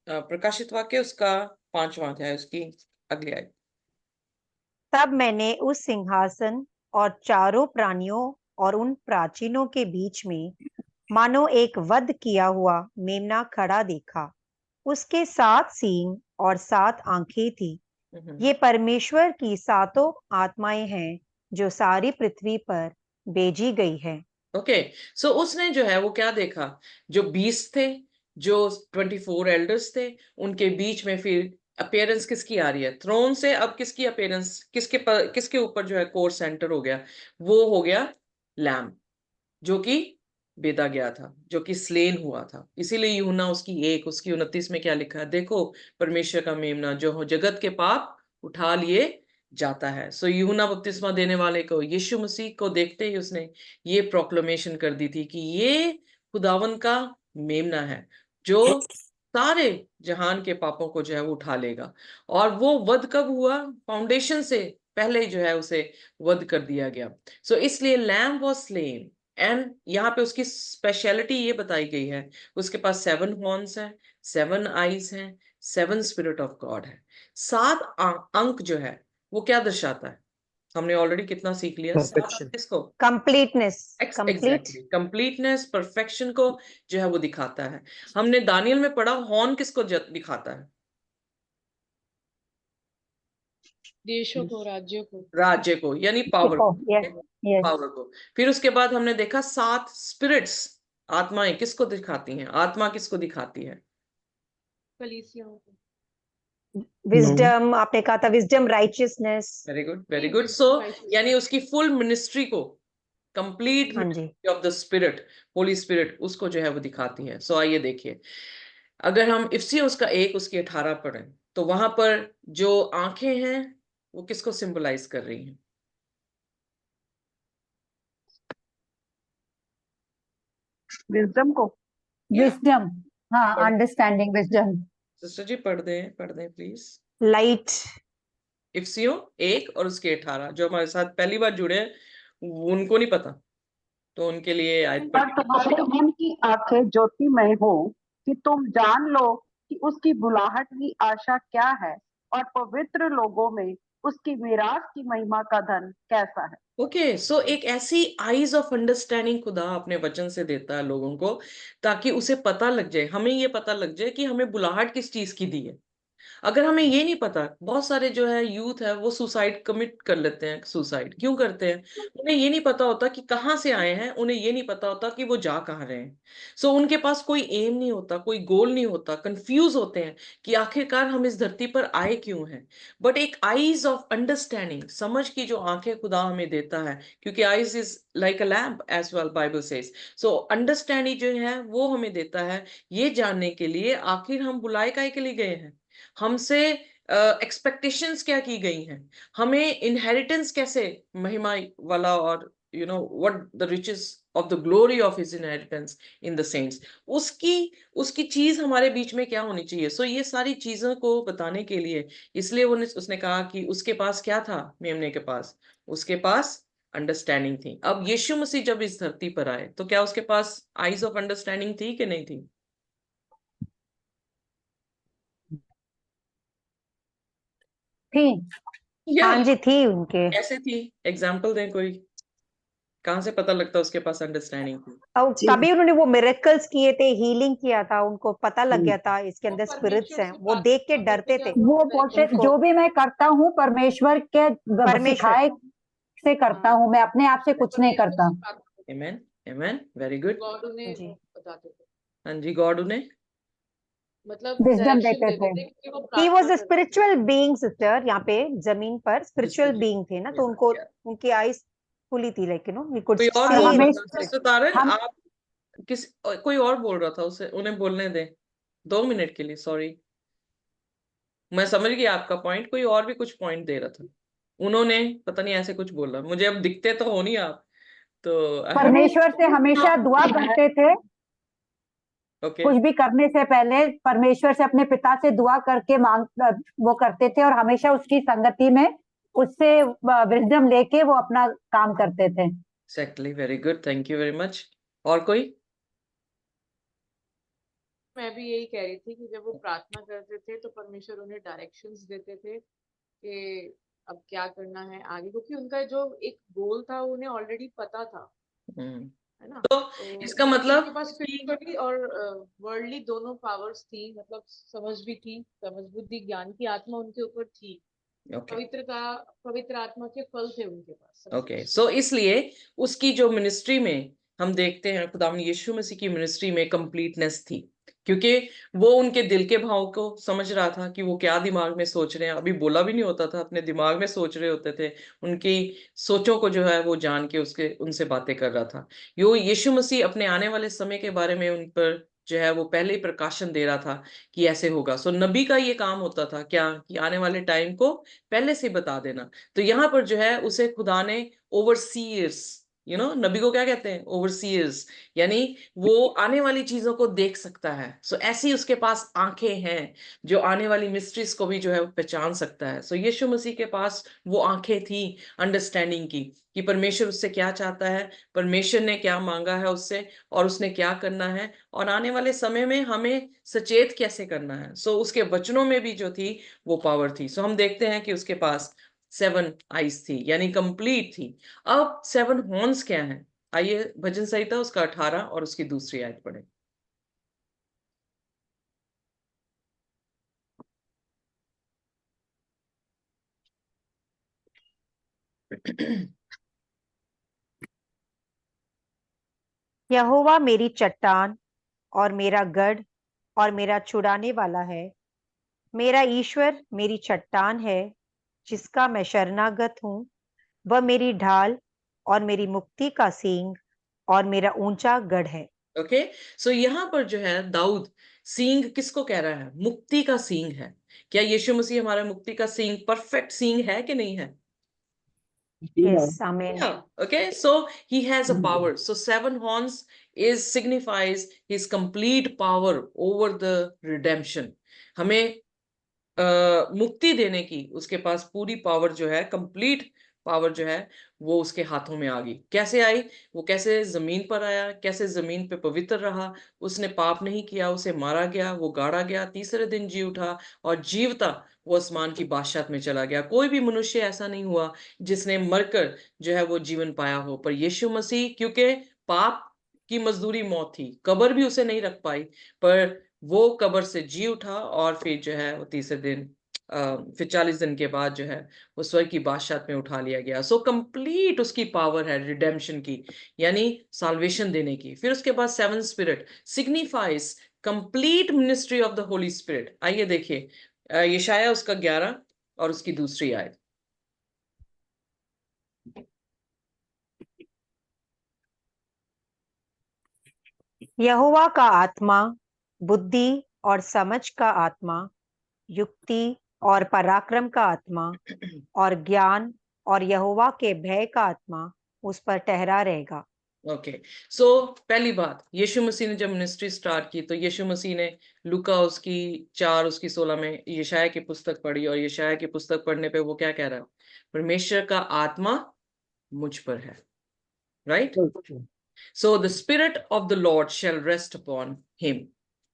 प्रकाशित वाक्य उसका 5वां अध्याय, उसकी अगली आयत। तब मैंने उस सिंहासन और चारों प्राणियों और उन प्राचीनों के बीच में मानो एक वध किया हुआ मेमना खड़ा देखा। उसके 7 सींग और 7 आंखें थी। ये परमेश्वर की 7 आत्माएं हैं जो सारी पृथ्वी पर भेजी गई है। ओके, सो उसने जो है वो क्या देखा, जो 20 थे, जो 24 एल्डर्स थे, उनके बीच में फिर अपीयरेंस किसकी आ रही है, थ्रोन से। अब किसकी अपीयरेंस, किसके ऊपर जो है कोर सेंटर हो गया, वो हो गया लैम, जो कि बेदा गया था, जो कि स्लेन हुआ था। इसीलिए यूहन्ना उसकी 29 में क्या लिखा है, देखो परमेश्वर का मेमना जो जगत के पाप उठा लिए जाता है। सो यूहन्ना बपतिस्मा देने वाले को, यीशु मसीह को देखते ही उसने ये प्रोक्लेमेशन कर दी थी कि ये खुदावन का मेमना है जो सारे जहान के पापों को जो है वो उठा लेगा। और वो वध कब हुआ, फाउंडेशन से पहले जो है उसे वध कर दिया गया। सो इसलिए लैम वाज स्लेन। एंड यहाँ पे उसकी स्पेशलिटी ये बताई गई है, उसके पास 7 हॉर्न्स है, 7 आईज हैं, 7 स्पिरिट ऑफ गॉड है। 7 अंक जो है वो क्या दर्शाता है, हमने ऑलरेडी कितना सीख लिया, 7 परफेक्शन। अंक इसको completeness, complete. Exactly completeness, perfection को जो है वो दिखाता है। हमने दानियल में पढ़ा हॉर्न किसको दिखाता है, देशों को, राज्यों को। राज्य को, यानी पावर को। Yes, yes. पावर को। फिर उसके बाद हमने देखा 7 स्पिरिट्स, आत्माएं किसको दिखाती हैं, आत्मा किसको दिखाती है, कलीसियाओं को। विजडम, आपने कहा था wisdom, righteousness. Very good very good. So यानी उसकी फुल मिनिस्ट्री को, कंप्लीट हाँ जी। Ministry of the spirit, holy spirit, उसको जो है वो दिखाती है। सो आइए देखिए, अगर हम इफिसियों उसका 1 उसकी 18 पढ़ें तो वहां पर जो आंखें हैं वो किसको सिंबलाइज कर रही हैं, विजडम को। Wisdom. हाँ, पढ़- understanding wisdom. सिस्टर जी पढ़ दें प्लीज। लाइट। इफिसियों 1 और उसके 18, जो हमारे साथ पहली बार जुड़े हैं उनको नहीं पता, तो उनके लिए आयत और पढ़। तुम्हारे मन की आंखें ज्योतिमय हो कि तुम जान लो कि उसकी बुलाहट की आशा क्या है और पवित्र लोगों में उसकी विरासत की महिमा का धन कैसा है। ओके, सो एक ऐसी आईज ऑफ अंडरस्टैंडिंग खुदा अपने वचन से देता है लोगों को, ताकि उसे पता लग जाए, हमें ये पता लग जाए कि हमें बुलाहट किस चीज की दी है। अगर हमें ये नहीं पता, बहुत सारे जो है यूथ है वो सुसाइड कमिट कर लेते हैं। सुसाइड क्यों करते हैं, उन्हें ये नहीं पता होता कि कहाँ से आए हैं, उन्हें ये नहीं पता होता कि वो जा कहाँ रहे हैं। सो उनके पास कोई एम नहीं होता, कोई गोल नहीं होता, कंफ्यूज होते हैं कि आखिरकार हम इस धरती पर आए क्यों हैं। बट एक आईज ऑफ अंडरस्टैंडिंग, समझ की जो आंखें खुदा हमें देता है, क्योंकि eyes is like a lamp as well, Bible says. So understanding जो है वो हमें देता है ये जानने के लिए आखिर हम बुलाए काहे के लिए गए हैं, हमसे एक्सपेक्टेशंस क्या की गई हैं, हमें इनहेरिटेंस कैसे महिमा वाला, और you know what the riches of the glory of his inheritance in the saints, उसकी उसकी चीज हमारे बीच में क्या होनी चाहिए। सो ये सारी चीजों को बताने के लिए, इसलिए उसने कहा कि उसके पास क्या था, मेमने के पास, उसके पास अंडरस्टैंडिंग थी। अब यीशु मसीह जब इस धरती पर आए तो क्या उसके पास आईज ऑफ अंडरस्टैंडिंग थी कि नहीं थी, थी। या हाँ जी, थी उनके। कैसे थी, एग्जाम्पल दें कोई। कहाँ से पता लगता उसके पास अंडरस्टैंडिंग थी? और जी। तभी उन्होंने वो मिरेकल्स किए थे, हीलिंग किया था, उनको पता लग गया था इसके वो अंदर स्पिरिट्स परमेश्वर हैं, से वो बात देख के करते डरते थे, थे। वो उनको बोलते उनको जो भी मैं करता हूँ परमेश्वर के परमेश्वर सिखाए से करता हाँ, हूँ, मैं अपने आप से कुछ नहीं परमेश्वर करता। से बात करते थे, Amen, amen, very good. God उन्हें जी। बताते थे, हाँ जी, गॉड उन्हें मतलब विजडम डायरेक्शन देते देते थे। थे क्योंकि वो ही प्रार्थना वॉज अ करते थे। स्पिरिचुअल बीइंग सिस्टर, यहाँ पे जमीन पर स्पिरिचुअल Spiritual बीइंग थे ना, तो being, उनको yeah. उनकी आईज खुली थी, like you know we could कोई और सी बोल रहा हमें था सिस्टर तारन, हम आप कोई और बोल रहा था, उसे उन्हें बोलने दें 2 मिनट के लिए। सॉरी, मैं समझ गई आपका पॉइंट, कोई और भी कुछ पॉइंट दे रहा था। उन्होंने पता नहीं ऐसे कुछ बोला, मुझे अब दिखते तो हो नहीं आप, तो परमेश्वर से हमेशा दुआ करते थे, ओके कुछ भी करने से पहले परमेश्वर से अपने पिता से दुआ करके वो करते थे, और हमेशा उसकी संगति में उससे विजडम लेके वो अपना काम करते थे। Exactly, very good, thank you very much. और कोई? मैं भी यही कह रही थी कि जब वो प्रार्थना करते थे तो परमेश्वर उन्हें डायरेक्शंस देते थे कि अब क्या करना है आगे, क्योंकि उनका जो एक गोल था उन्हें ऑलरेडी पता था, हम्म, है ना। तो तो इसका उनके मतलब पास स्पिरिचुअली और वर्ल्डली दोनों पावर्स थी, मतलब समझ भी थी, समझ बुद्धि ज्ञान की आत्मा उनके ऊपर थी, ओके पवित्र आत्मा के फल थे उनके पास। ओके, सो इसलिए उसकी जो मिनिस्ट्री में हम देखते हैं, खुदावंद यीशु मसीह की मिनिस्ट्री में कंप्लीटनेस थी, क्योंकि वो उनके दिल के भाव को समझ रहा था कि वो क्या दिमाग में सोच रहे हैं। अभी बोला भी नहीं होता था, अपने दिमाग में सोच रहे होते थे, उनकी सोचों को जो है वो जान के उसके उनसे बातें कर रहा था। यो यीशु मसीह अपने आने वाले समय के बारे में उन पर जो है वो पहले ही प्रकाशन दे रहा था कि ऐसे होगा। सो नबी का ये काम होता था क्या, कि आने वाले टाइम को पहले से बता देना। तो यहाँ पर जो है उसे खुदा ने ओवरसीयर्स, नबी को क्या कहते हैं? ओवरसीयर्स, यानी वो आने वाली चीजों को देख सकता है। सो ऐसी उसके पास आंखें हैं जो आने वाली मिस्ट्रीज को भी जो है वो पहचान सकता है। सो यीशु मसीह के पास वो आंखें थी अंडरस्टैंडिंग की, कि परमेश्वर उससे क्या चाहता है, परमेश्वर ने क्या मांगा है उससे, और उसने क्या करना है, और आने वाले समय में हमें सचेत कैसे करना है। सो उसके वचनों में भी जो थी वो पावर थी। सो हम देखते हैं कि उसके पास 7 आईज थी, यानी कंप्लीट थी। अब 7 हॉर्न्स क्या है? आइए भजन संहिता उसका 18 और उसकी दूसरी आयत पढ़े। यहोवा मेरी चट्टान और मेरा गढ़ और मेरा छुड़ाने वाला है, मेरा ईश्वर मेरी चट्टान है जिसका मैं शरणागत हूँ। वह मेरी ढाल और मेरी मुक्ति का सींग और मेरा ऊंचा गढ़ है। ओके, सो यहाँ पर जो है दाऊद सींग किसको कह रहा है? मुक्ति का सींग है। क्या यीशु मसीह हमारा मुक्ति का सींग, परफेक्ट सींग है कि नहीं है? यस, आमीन। Yeah, okay, so he has a power. So 7 horns signifies his complete power over the redemption. हमें मुक्ति देने की उसके पास पूरी पावर जो है, कंप्लीट पावर जो है वो उसके हाथों में आ गई। कैसे आई? वो कैसे जमीन पर आया, कैसे जमीन पे पवित्र रहा, उसने पाप नहीं किया, उसे मारा गया, वो गाड़ा गया, तीसरे दिन जी उठा, और जीवता वो आसमान की बादशाहत में चला गया। कोई भी मनुष्य ऐसा नहीं हुआ जिसने मरकर जो है वो जीवन पाया हो, पर यीशु मसीह, क्योंकि पाप की मजदूरी मौत थी, कब्र भी उसे नहीं रख पाई, पर वो कब्र से जी उठा, और फिर जो है वो तीसरे दिन फिर 40 दिन के बाद जो है वो स्वर्ग की बादशाहत में उठा लिया गया। सो कंप्लीट उसकी पावर है रिडेम्पशन की, यानी साल्वेशन देने की। फिर उसके बाद 7 spirit signifies complete ministry of the Holi spirit. आइए देखिए यशाया उसका 11 और उसकी दूसरी आयत। यहोवा का आत्मा बुद्धि और समझ का आत्मा, युक्ति और पराक्रम का आत्मा और ज्ञान और यहोवा के भय का आत्मा उस पर ठहरा रहेगा। ओके, सो पहली बात, यीशु मसीह ने जब मिनिस्ट्री स्टार्ट की तो यीशु मसीह ने लूका उसकी 4 उसकी 16 में यशाया की पुस्तक पढ़ी, और यशाया की पुस्तक पढ़ने पे वो क्या कह रहा है? परमेश्वर का आत्मा मुझ पर है, right? So the spirit of the Lord shall rest upon him.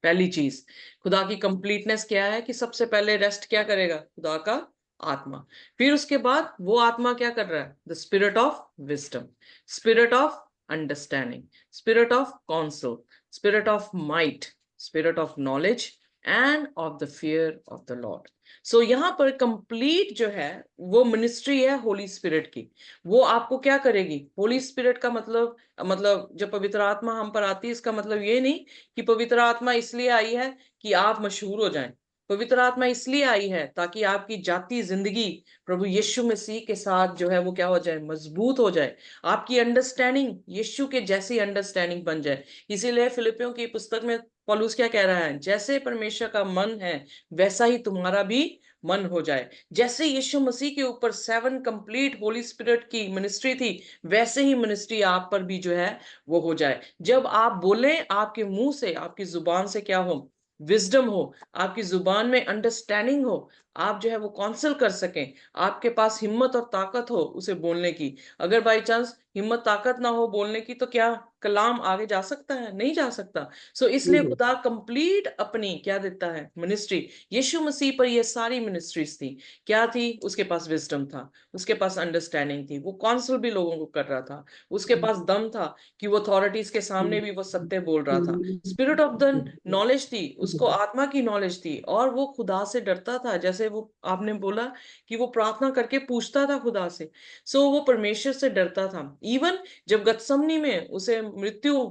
पहली चीज, खुदा की कंप्लीटनेस क्या है? कि सबसे पहले रेस्ट क्या करेगा? खुदा का आत्मा। फिर उसके बाद वो आत्मा क्या कर रहा है? The spirit of wisdom, spirit of understanding, spirit of counsel, spirit of might, spirit of knowledge and of the fear of the Lord. So यहाँ पर कंप्लीट जो है वो मिनिस्ट्री है होली स्पिरिट की। वो आपको क्या करेगी? होली स्पिरिट का मतलब जब पवित्र आत्मा हम पर आती है, इसका मतलब ये नहीं कि पवित्र आत्मा इसलिए आई है कि आप मशहूर हो जाएं। पवित्र आत्मा इसलिए आई है ताकि आपकी जाती जिंदगी प्रभु यीशु मसीह के साथ जो है वो क्या हो जाए? मजबूत हो जाए। आपकी अंडरस्टैंडिंग यीशु के जैसी अंडरस्टैंडिंग बन जाए। इसीलिए फिलिपियों की पुस्तक में पौलुस क्या कह रहा है? जैसे परमेश्वर का मन है वैसा ही तुम्हारा भी मन हो जाए। जैसे यीशु मसीह के ऊपर 7 कंप्लीट होली स्पिरिट की मिनिस्ट्री थी, वैसे ही मिनिस्ट्री आप पर भी जो है वो हो जाए। जब आप बोलें, आपके मुंह से, आपकी जुबान से क्या हो? विजडम हो, आपकी जुबान में अंडरस्टैंडिंग हो, आप जो है वो काउंसिल कर सकें, आपके पास हिम्मत और ताकत हो उसे बोलने की। अगर बाई चांस हिम्मत ताकत ना हो बोलने की, तो क्या कलाम आगे जा सकता है? नहीं जा सकता। सो इसलिए खुदा कंप्लीट अपनी क्या देता है? मिनिस्ट्री। यीशु मसीह पर ये सारी मिनिस्ट्रीज थी। क्या थी? उसके पास विजडम था, उसके पास अंडरस्टैंडिंग थी, वो काउंसिल भी लोगों को कर रहा था, उसके पास दम था कि वो अथॉरिटीज के सामने भी वो सत्य बोल रहा था। स्पिरिट ऑफ द नॉलेज थी, उसको आत्मा की नॉलेज थी, और वो खुदा से डरता था। जैसे वो आपने बोला कि वो प्रार्थना करके पूछता था खुदा से। सो वो परमेश्वर से डरता था। इवन जब गत्समनी में उसे मृत्यु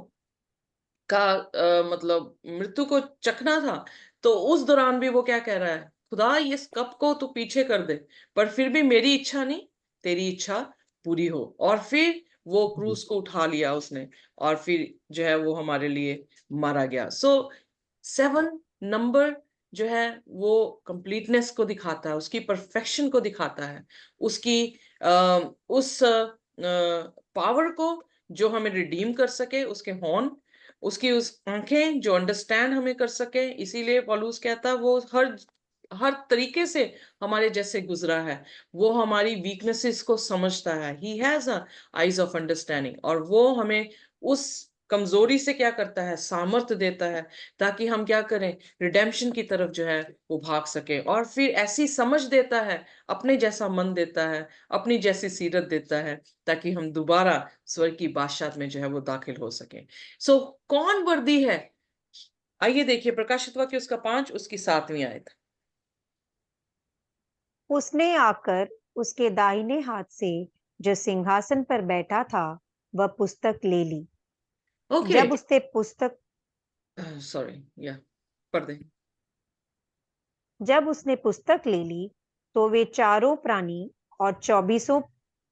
का मतलब मृत्यु को चखना था, तो उस दौरान भी वो क्या कह रहा है? खुदा, इस कप को तू पीछे कर दे, पर फिर भी मेरी इच्छा नहीं, तेरी इच्छा पूरी हो। और फिर वो क्रूस को उठा लिया उसने, और फिर जो है वो हमारे लिए मारा गया। सो 7 नंबर जो है वो कंप्लीटनेस को दिखाता है, उसकी परफेक्शन को दिखाता है, उसकी उस पावर को जो हमें रिडीम कर सके, उसके हॉर्न, उसकी उस आंखें जो अंडरस्टैंड हमें कर सके। इसीलिए पौलुस कहता है वो हर तरीके से हमारे जैसे गुजरा है। वो हमारी वीकनेसेस को समझता है। He has eyes of understanding, और वो हमें उस कमजोरी से क्या करता है? सामर्थ्य देता है, ताकि हम क्या करें? रिडेम्पशन की तरफ जो है वो भाग सके। और फिर ऐसी समझ देता है, अपने जैसा मन देता है, अपनी जैसी सीरत देता है, ताकि हम दोबारा स्वर्ग की बादशाहत में जो है वो दाखिल हो सके। सो कौन वर्दी है? आइए देखिए प्रकाशित वाक्य उसका 5 उसकी 7वीं आयत। उसने आकर उसके दाहिने हाथ से जो सिंहासन पर बैठा था वह पुस्तक ले ली। ओके, जब उसने पुस्तक सॉरी, या पढ़ दे। जब उसने पुस्तक ले ली तो वे चारों प्राणी और 24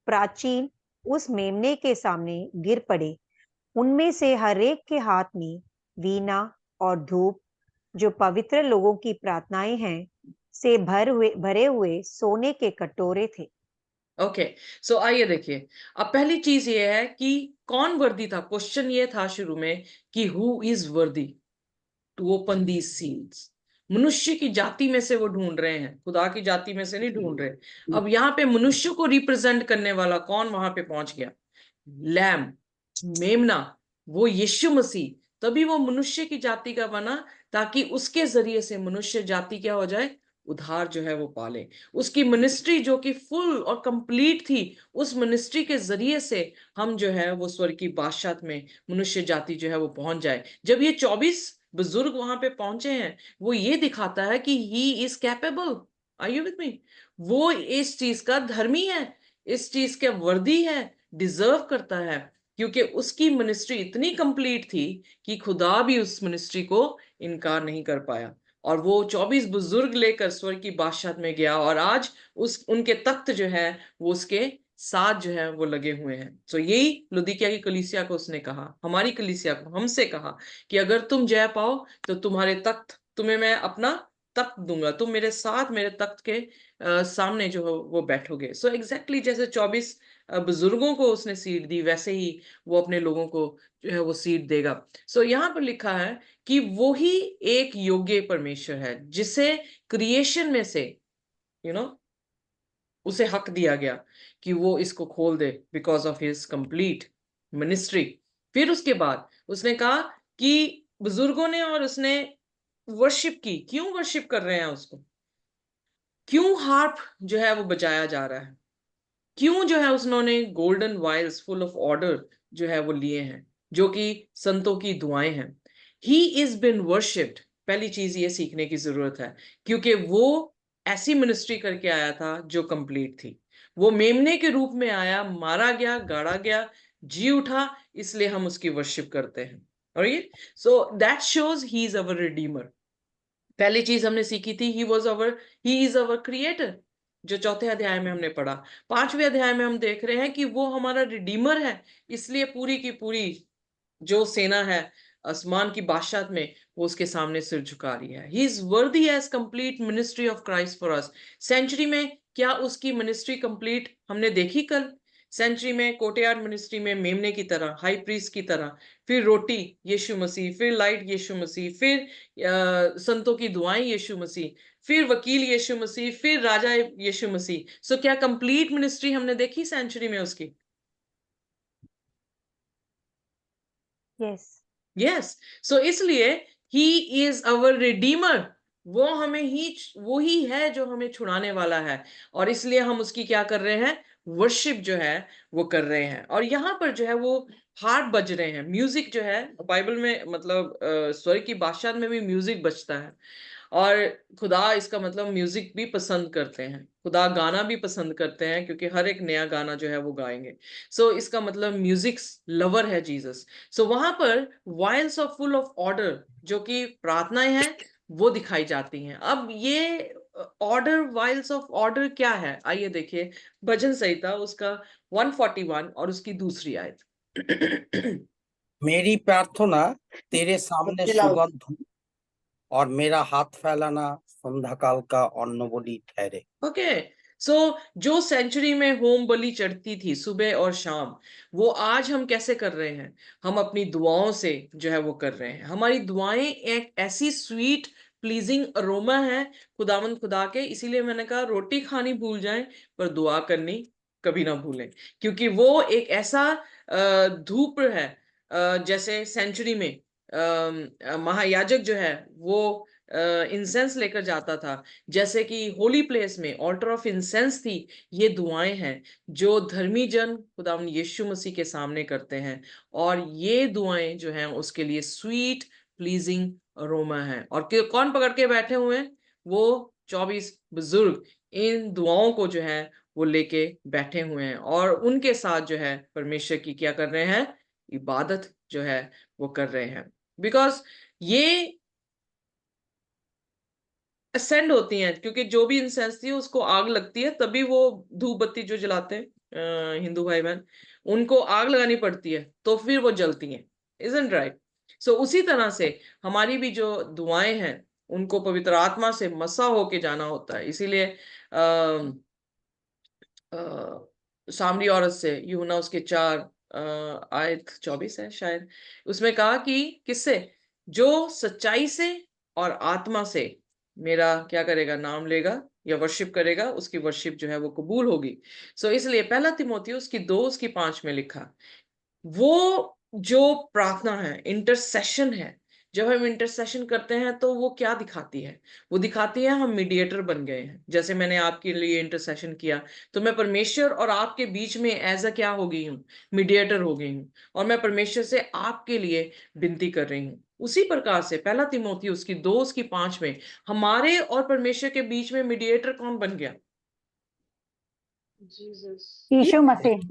प्राचीन उस मेमने के सामने गिर पड़े। उनमें से हर एक के हाथ में वीणा और धूप, जो पवित्र लोगों की प्रार्थनाएं हैं, से भरे हुए सोने के कटोरे थे। ओके, सो आइए देखिए। अब पहली चीज ये है कि कौन वर्दी था। क्वेश्चन ये था शुरू में कि who is worthy to open these seals. मनुष्य की जाति में से वो ढूंढ रहे हैं, खुदा की जाति में से नहीं ढूंढ रहे। अब यहाँ पे मनुष्य को रिप्रेजेंट करने वाला कौन वहां पे पहुंच गया? लैम, मेमना, वो यीशु मसीह। तभी वो मनुष्य की जाति का बना, ताकि उसके जरिए से मनुष्य जाति क्या हो जाए? उद्धार जो है वो पाले। उसकी मिनिस्ट्री जो कि फुल और कंप्लीट थी, उस मिनिस्ट्री के जरिए से हम जो है वो स्वर्ग की बादशाहत में मनुष्य जाति जो है वो पहुंच जाए। जब ये 24 बुजुर्ग वहां पे पहुंचे हैं, वो ये दिखाता है कि he is capable. Are you with me? वो इस चीज का धर्मी है, इस चीज के वर्दी है, डिजर्व करता है, क्योंकि उसकी मिनिस्ट्री इतनी कंप्लीट थी कि खुदा भी उस मिनिस्ट्री को इनकार नहीं कर पाया। और वो 24 बुजुर्ग लेकर स्वर्ग की बादशाहत में गया, और आज उनके तख्त जो है वो उसके साथ जो है वो लगे हुए हैं। तो यही लुदीकिया की कलीसिया को उसने कहा, हमारी कलीसिया को, हमसे कहा कि अगर तुम जय पाओ तो तुम्हारे तख्त, तुम्हें मैं अपना तख्त दूंगा, तुम मेरे साथ मेरे तख्त के सामने जो हो वो बैठोगे। सो एग्जैक्टली जैसे 24 बुजुर्गों को उसने सीट दी, वैसे ही वो अपने लोगों को जो है वो सीट देगा। सो यहाँ पर लिखा है कि वो ही एक योग्य परमेश्वर है जिसे क्रिएशन में से उसे हक दिया गया कि वो इसको खोल दे, because of his complete ministry. फिर उसके बाद उसने कहा कि बुजुर्गों ने और उसने वर्शिप की। क्यों वर्शिप कर रहे हैं उसको? क्यों हार्प जो है वो बजाया जा रहा है, क्यों जो है उन्होंने golden vials full of order जो है वो लिए हैं, जो कि संतों की दुआएं हैं। ही इज बिन वर्शिप्ड, पहली चीज ये सीखने की जरूरत है, क्योंकि वो ऐसी मिनिस्ट्री करके आया था जो कंप्लीट थी। वो मेमने के रूप में आया, मारा गया, गाड़ा गया, जी उठा, इसलिए हम उसकी वर्शिप करते हैं। और ये so that shows he is our Redeemer. पहली चीज हमने सीखी थी, ही इज अवर क्रिएटर, जो चौथे अध्याय में हमने पढ़ा। पांचवें अध्याय में हम देख रहे हैं कि वो हमारा रिडीमर है, इसलिए पूरी की पूरी जो सेना है आसमान की बादशाह में, वो उसके सामने सिर झुका रही है। He is worthy as complete ministry of Christ for us. Century में क्या उसकी मिनिस्ट्री कंप्लीट हमने देखी कल? सेंचुरी में कोर्टयार्ड मिनिस्ट्री में मेमने की तरह, हाई प्रीस्ट की तरह, फिर रोटी यीशु मसीह, फिर लाइट यीशु मसीह, फिर संतों की दुआएं यीशु मसीह, फिर वकील यीशु मसीह, फिर राजा यीशु मसीह। सो क्या कंप्लीट मिनिस्ट्री हमने देखी सेंचुरी में उसकी? Yes yes. सो इसलिए ही इज अवर रिडीमर, वो ही है जो हमें छुड़ाने वाला है, और इसलिए हम उसकी क्या कर रहे हैं? वर्शिप जो है वो कर रहे हैं। और यहाँ पर जो है वो हार्प बज रहे हैं, म्यूजिक जो है बाइबल में, मतलब स्वर्ग की बादशाह में भी म्यूजिक बजता है। और खुदा इसका मतलब म्यूजिक भी पसंद करते हैं, खुदा गाना भी पसंद करते हैं, क्योंकि हर एक नया गाना जो है वो गाएंगे। सो इसका मतलब म्यूजिक लवर है जीसस। सो वहां पर vials of full of order, जो कि प्रार्थनाएं हैं, वो दिखाई जाती हैं। अब ये ऑर्डर, वायल्स ऑफ ऑर्डर क्या है? आइए देखिए भजन संहिता उसका 141 और उसकी दूसरी आयत। मेरी प्रार्थना तेरे सामने सुगंध धूप और मेरा हाथ फैलाना संध्या काल का अन्न बलि ठहरे। ओके। सो जो सेंचुरी में होम बलि चढ़ती थी सुबह और शाम, वो आज हम कैसे कर रहे हैं? हम अपनी दुआओं से जो है वो कर रहे हैं। हमारी दुआएं एक ऐसी स्वीट प्लीजिंग अरोमा है खुदावंद खुदा के। इसीलिए मैंने कहा रोटी खानी भूल जाएं पर दुआ करनी कभी ना भूलें, क्योंकि वो एक ऐसा धूप है, जैसे सेंचुरी में महायाजक जो है वो इंसेंस लेकर जाता था, जैसे कि होली प्लेस में ऑल्टर ऑफ इंसेंस थी। ये दुआएं हैं जो धर्मी जन खुदावंद यीशु मसीह के सामने करते हैं, और ये दुआएं जो हैं उसके लिए स्वीट प्लीजिंग अरोमा है। और कौन पकड़ के बैठे हुए हैं? वो 24 बुजुर्ग इन दुआओं को जो है वो लेके बैठे हुए हैं, और उनके साथ जो है परमेश्वर की क्या कर रहे हैं? इबादत जो है वो कर रहे हैं। बिकॉज ये असेंड होती हैं, क्योंकि जो भी इंसेंस थी उसको आग लगती है, तभी वो धूप बत्ती जो जलाते हैं हिंदू भाई बहन, उनको आग लगानी पड़ती है तो फिर वो जलती हैं। Isn't right? सो उसी तरह से हमारी भी जो दुआएं हैं उनको पवित्र आत्मा से मसा होके जाना होता है। इसीलिए सामरी औरत से यूहन्ना उसके 4 आयत 24 है शायद, उसमें कहा कि किससे? जो सच्चाई से और आत्मा से मेरा क्या करेगा? नाम लेगा या वर्शिप करेगा, उसकी वर्शिप जो है वो कबूल होगी। सो इसलिए पहला तिमोथियुस की 2 उसकी 5 में लिखा, वो जो प्रार्थना है, इंटरसेशन है, जब हम इंटरसेशन करते हैं तो वो क्या दिखाती है? वो दिखाती है हम मीडिएटर बन गए हैं। जैसे मैंने आपके लिए इंटरसेशन किया, तो मैं परमेश्वर और आपके बीच में एज अ क्या हो गई हूँ? मीडिएटर हो गई हूँ, और मैं परमेश्वर से आपके लिए विनती कर रही हूँ। उसी प्रकार से पहला तिमोथियुस की 2 उसकी 5 में हमारे और परमेश्वर के बीच में मीडिएटर कौन बन गया? जीसस। यीशु मसीह।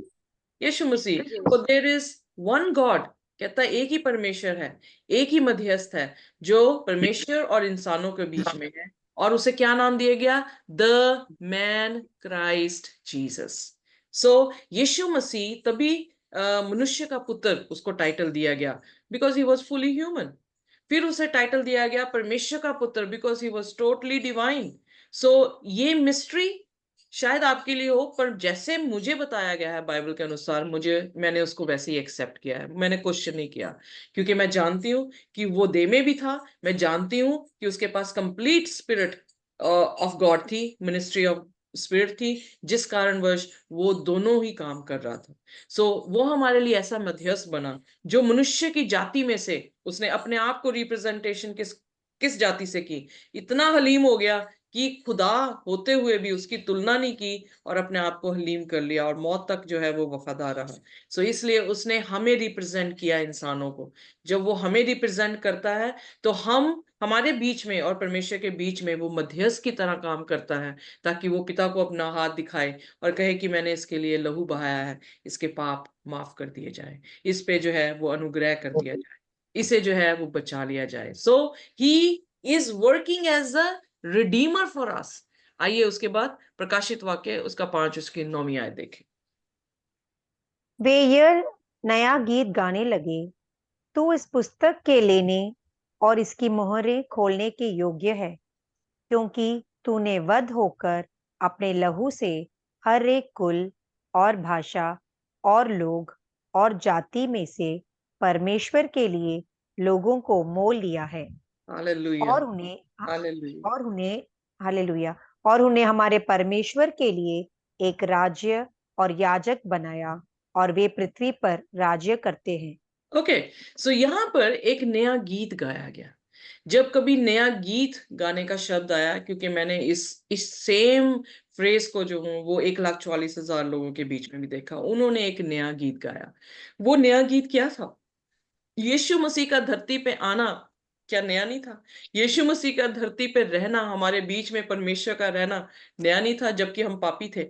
यीशु मसीह। तो देयर इज वन गॉड, कहता है एक ही परमेश्वर है, एक ही मध्यस्थ है जो परमेश्वर और इंसानों के बीच में है, और उसे क्या नाम दिया गया? The man Christ Jesus. So यीशु मसीह तभी मनुष्य का पुत्र उसको टाइटल दिया गया, because he was fully human. फिर उसे टाइटल दिया गया परमेश्वर का पुत्र, because he was totally divine. So ये मिस्ट्री शायद आपके लिए हो, पर जैसे मुझे बताया गया है बाइबल के अनुसार, मैंने उसको वैसे ही एक्सेप्ट किया है, मैंने क्वेश्चन नहीं किया, क्योंकि मैं जानती हूँ कि वो दे में भी था। मैं जानती हूँ कि उसके पास कंप्लीट स्पिरिट ऑफ गॉड थी, मिनिस्ट्री ऑफ स्पिरिट थी, जिस कारणवश वो दोनों ही काम कर रहा था। सो वो हमारे लिए ऐसा मध्यस्थ बना, जो मनुष्य की जाति में से उसने अपने आप को रिप्रेजेंटेशन किस किस जाति से की? इतना हलीम हो गया कि खुदा होते हुए भी उसकी तुलना नहीं की और अपने आप को हलीम कर लिया और मौत तक जो है वो वफादार रहा। सो इसलिए उसने हमें रिप्रेजेंट किया, इंसानों को। जब वो हमें रिप्रेजेंट करता है तो हम हमारे बीच में और परमेश्वर के बीच में वो मध्यस्थ की तरह काम करता है, ताकि वो पिता को अपना हाथ दिखाए और कहे कि मैंने इसके लिए लहू बहाया है, इसके पाप माफ कर दिए जाए, इस पे जो है वो अनुग्रह कर दिया जाए, इसे जो है वो बचा लिया जाए। So he is working as a redeemer for us. आइए उसके बाद प्रकाशित वाक्य उसका 5 उसकी 9वीं आयत देखें। वे यह नया गीत गाने लगे, तू इस पुस्तक के लेने और इसकी मोहरें खोलने के योग्य है, क्योंकि तूने वध होकर अपने लहू से हर एक कुल और भाषा और लोग और जाति में से परमेश्वर के लिए लोगों को मोल लिया है, हालेलुया, और उन्हें हालेलुया। और उन्हें हालेलुया और उन्हें हमारे परमेश्वर के लिए एक राज्य और याजक बनाया, और वे पृथ्वी पर राज्य करते हैं। ओके, सो यहाँ पर एक नया गीत गाया गया। जब कभी नया गीत गाने का शब्द आया, क्योंकि मैंने इस सेम फ्रेज को जो हूँ वो 1,44,000 लोगों के बीच में भी देखा, उन्होंने एक नया गीत गाया। वो नया गीत क्या था? यीशु मसीह का धरती पे आना क्या नया नहीं था? यीशु मसीह का धरती पे रहना, हमारे बीच में परमेश्वर का रहना नया नहीं था, जबकि हम पापी थे।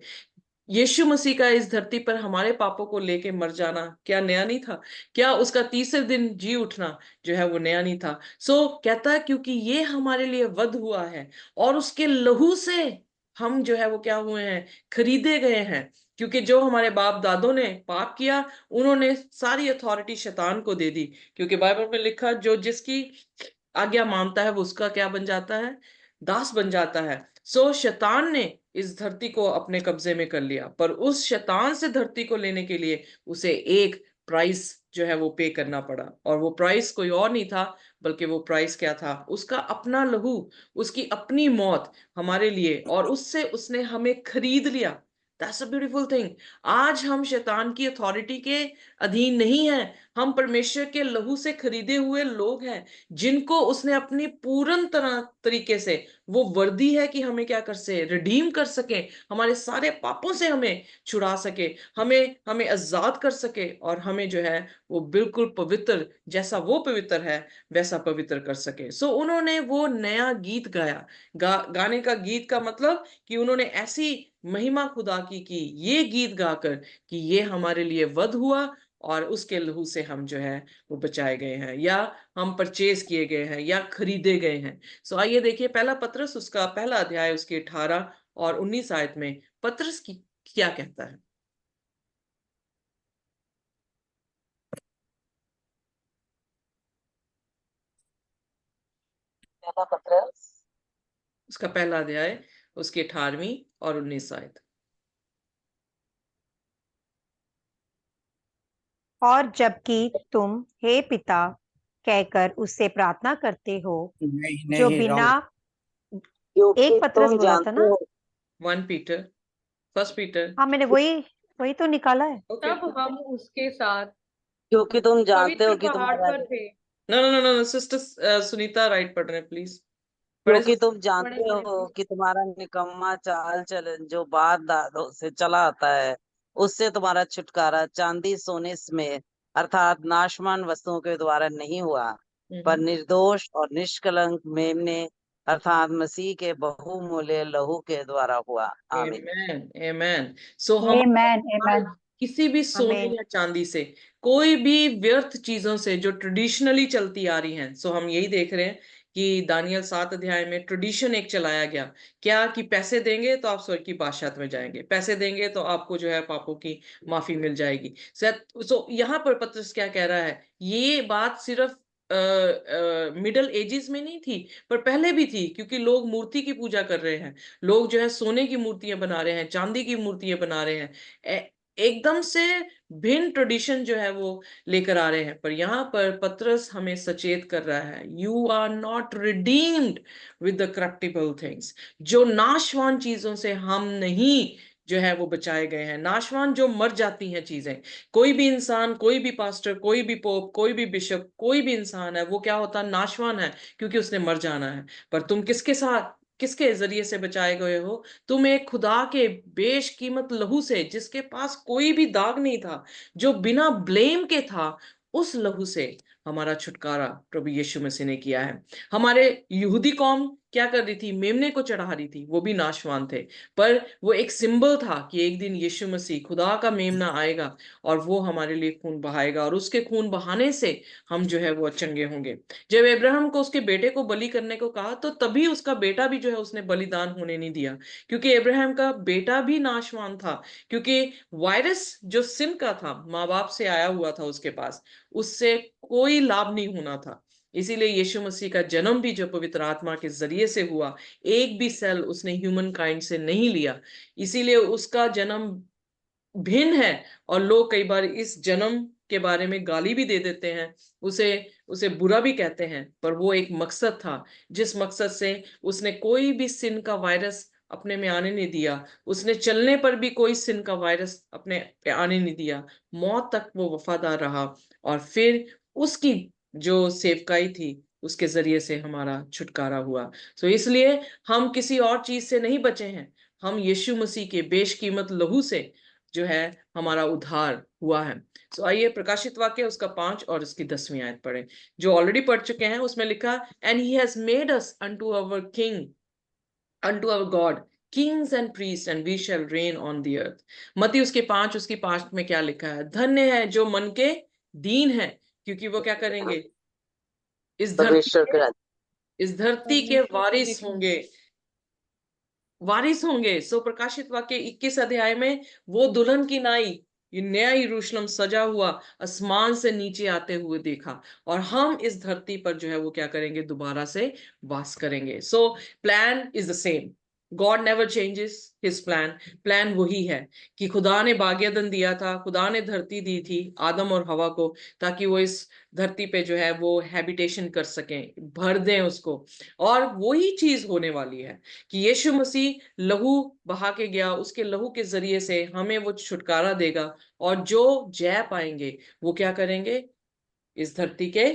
यीशु मसीह का इस धरती पर हमारे पापों को लेके मर जाना क्या नया नहीं था? क्या उसका तीसरे दिन जी उठना जो है वो नया नहीं था? सो कहता है क्योंकि ये हमारे लिए वध हुआ है और उसके लहू से हम जो है वो क्या हुए हैं, खरीदे गए हैं। क्योंकि जो हमारे बाप दादों ने पाप किया, उन्होंने सारी अथॉरिटी शैतान को दे दी। क्योंकि बाइबल में लिखा, जो जिसकी आज्ञा मानता है वो उसका क्या बन जाता है? दास बन जाता है। सो शैतान ने इस धरती को अपने कब्जे में कर लिया, पर उस शैतान से धरती को लेने के लिए उसे एक प्राइस जो है वो पे करना पड़ा, और वो प्राइस कोई और नहीं था, बल्कि वो प्राइस क्या था? उसका अपना लहू, उसकी अपनी मौत हमारे लिए, और उससे उसने हमें खरीद लिया। That's a beautiful thing. आज हम शैतान की अथॉरिटी के अधीन नहीं हैं, हम परमेश्वर के लहू से खरीदे हुए लोग हैं, जिनको उसने अपनी पूर्ण तरह तरीके से, वो वर्दी है कि हमें क्या कर सके, रिडीम कर सके, हमारे सारे पापों से हमें छुड़ा सके, हमें हमें आजाद कर सके, और हमें जो है वो बिल्कुल पवित्र, जैसा वो पवित्र है वैसा पवित्र कर सके। सो उन्होंने वो नया गीत गाया। गाने का गीत का मतलब कि उन्होंने ऐसी महिमा खुदा की ये गीत गाकर कि ये हमारे लिए वध हुआ और उसके लहू से हम जो है वो बचाए गए हैं, या हम परचेज किए गए हैं, या खरीदे गए हैं। सो आइए देखिए पहला पत्रस उसका पहला अध्याय उसके 18 और 19 आयत में पत्रस की क्या कहता है। पहला पत्रस उसका पहला अध्याय उसकी 18वीं और 19 आयत। और जबकि तुम हे पिता कहकर उससे प्रार्थना करते हो, नहीं जो नहीं बिना क्योंकि एक पत्रस तुम बोला था जानते ना? हो 1 पीटर, फर्स्ट पीटर। हाँ, मैंने वही वही तो निकाला है। ओके। तब हम उसके साथ क्योंकि तुम जानते पवित्र हो कि पहाड़ तुम्हारा पर थे। No no no no, sister Sunita right पढ़ रहे हैं प्लीज। पढ़े क्योंकि तुम बड़े जानते बड़े हो please। कि तुम्हारा निकम्मा चाल चलन जो बाप दादों से चला आता है, उससे तुम्हारा छुटकारा चांदी सोने में अर्थात नाशवान वस्तुओं के द्वारा नहीं हुआ, पर निर्दोष और निष्कलंक मेमने अर्थात मसीह के बहुमूल्य लहू के द्वारा हुआ। आमीन। आमेन, आमेन। सो हम Amen, amen. किसी भी सोने हमें या चांदी से, कोई भी व्यर्थ चीजों से जो ट्रेडिशनली चलती आ रही हैं, सो हम यही देख रहे हैं कि दानियल 7 अध्याय में ट्रेडिशन एक चलाया गया, क्या कि पैसे देंगे तो आप स्वर्ग की बादशाहत में जाएंगे, पैसे देंगे तो आपको जो है पापों की माफी मिल जाएगी। सो यहाँ पर पत्रस क्या कह रहा है, ये बात सिर्फ मिडल एजेस में नहीं थी, पर पहले भी थी, क्योंकि लोग मूर्ति की पूजा कर रहे हैं, लोग जो है सोने की मूर्तियां बना रहे हैं, चांदी की मूर्तियां बना रहे हैं, एकदम से भिन्न ट्रेडिशन जो है वो लेकर आ रहे हैं। पर यहाँ पर पत्रस हमें सचेत कर रहा है, you are not redeemed with the corruptible things. जो नाशवान चीजों से हम नहीं जो है वो बचाए गए हैं, नाशवान जो मर जाती हैं चीजें। कोई भी इंसान, कोई भी पास्टर, कोई भी पोप, कोई भी बिशप, कोई भी इंसान है, वो क्या होता है? नाशवान है, क्योंकि उसने मर जाना है। पर तुम किसके साथ किसके जरिए से बचाए गए हो? तुम एक खुदा के बेशकीमत लहू से, जिसके पास कोई भी दाग नहीं था, जो बिना ब्लेम के था, उस लहू से हमारा छुटकारा प्रभु यीशु मसीह ने किया है। हमारे यहूदी कौम क्या कर रही थी? मेमने को चढ़ा रही थी, वो भी नाशवान थे, पर वो एक सिंबल था कि एक दिन यीशु मसीह खुदा का मेमना आएगा और वो हमारे लिए खून बहाएगा, और उसके खून बहाने से हम जो है वो चंगे होंगे। जब अब्राहम को उसके बेटे को बलि करने को कहा, तो तभी उसका बेटा भी जो है उसने बलिदान होने नहीं दिया, क्योंकि अब्राहम का बेटा भी नाशवान था, क्योंकि वायरस जो सिन का था, माँ बाप से आया हुआ था उसके पास, उससे कोई लाभ नहीं होना था। इसीलिए यीशु मसीह का जन्म भी जो पवित्र आत्मा के जरिए से हुआ, एक भी सेल उसने ह्यूमन काइंड से नहीं लिया, इसीलिए उसका जन्म भिन्न है। और लोग कई बार इस जन्म के बारे में गाली भी दे देते हैं, उसे उसे बुरा भी कहते हैं, पर वो एक मकसद था, जिस मकसद से उसने कोई भी सिन का वायरस अपने में आने नहीं दिया। उसने चलने पर भी कोई सिन का वायरस अपने पे आने नहीं दिया। मौत तक वो वफादार रहा, और फिर उसकी जो सेवकाई थी, उसके जरिए से हमारा छुटकारा हुआ। सो इसलिए हम किसी और चीज से नहीं बचे हैं, हम यीशु मसीह के बेशकीमत लहू से जो है हमारा उद्धार हुआ है। सो आइए प्रकाशित वाक्य उसका 5 और उसकी 10वीं आयत पढ़े, जो ऑलरेडी पढ़ चुके हैं। उसमें लिखा, and he has made us unto our king, unto our God, kings and priest, and we shall reign on the earth. मत्ती उसके 5 उसकी 5 में क्या लिखा है? धन्य है जो मन के दीन है, क्योंकि वो क्या करेंगे? इस धरती के वारिस होंगे, वारिस होंगे। सो प्रकाशित वाक्य 21 अध्याय में वो दुल्हन की नाई, ये नया यरूशलेम सजा हुआ आसमान से नीचे आते हुए देखा, और हम इस धरती पर जो है वो क्या करेंगे? दोबारा से वास करेंगे। So plan is the same, God never changes his plan. Plan वही है कि खुदा ने बागेदन दिया था, खुदा ने धरती दी थी आदम और हवा को, ताकि वो इस धरती पे जो है वो हैबिटेशन कर सकें, भर दें उसको। और वही चीज होने वाली है कि यीशु मसीह लहू बहा के गया, उसके लहू के जरिए से हमें वो छुटकारा देगा, और जो जय पाएंगे वो क्या करेंगे? इस धरती के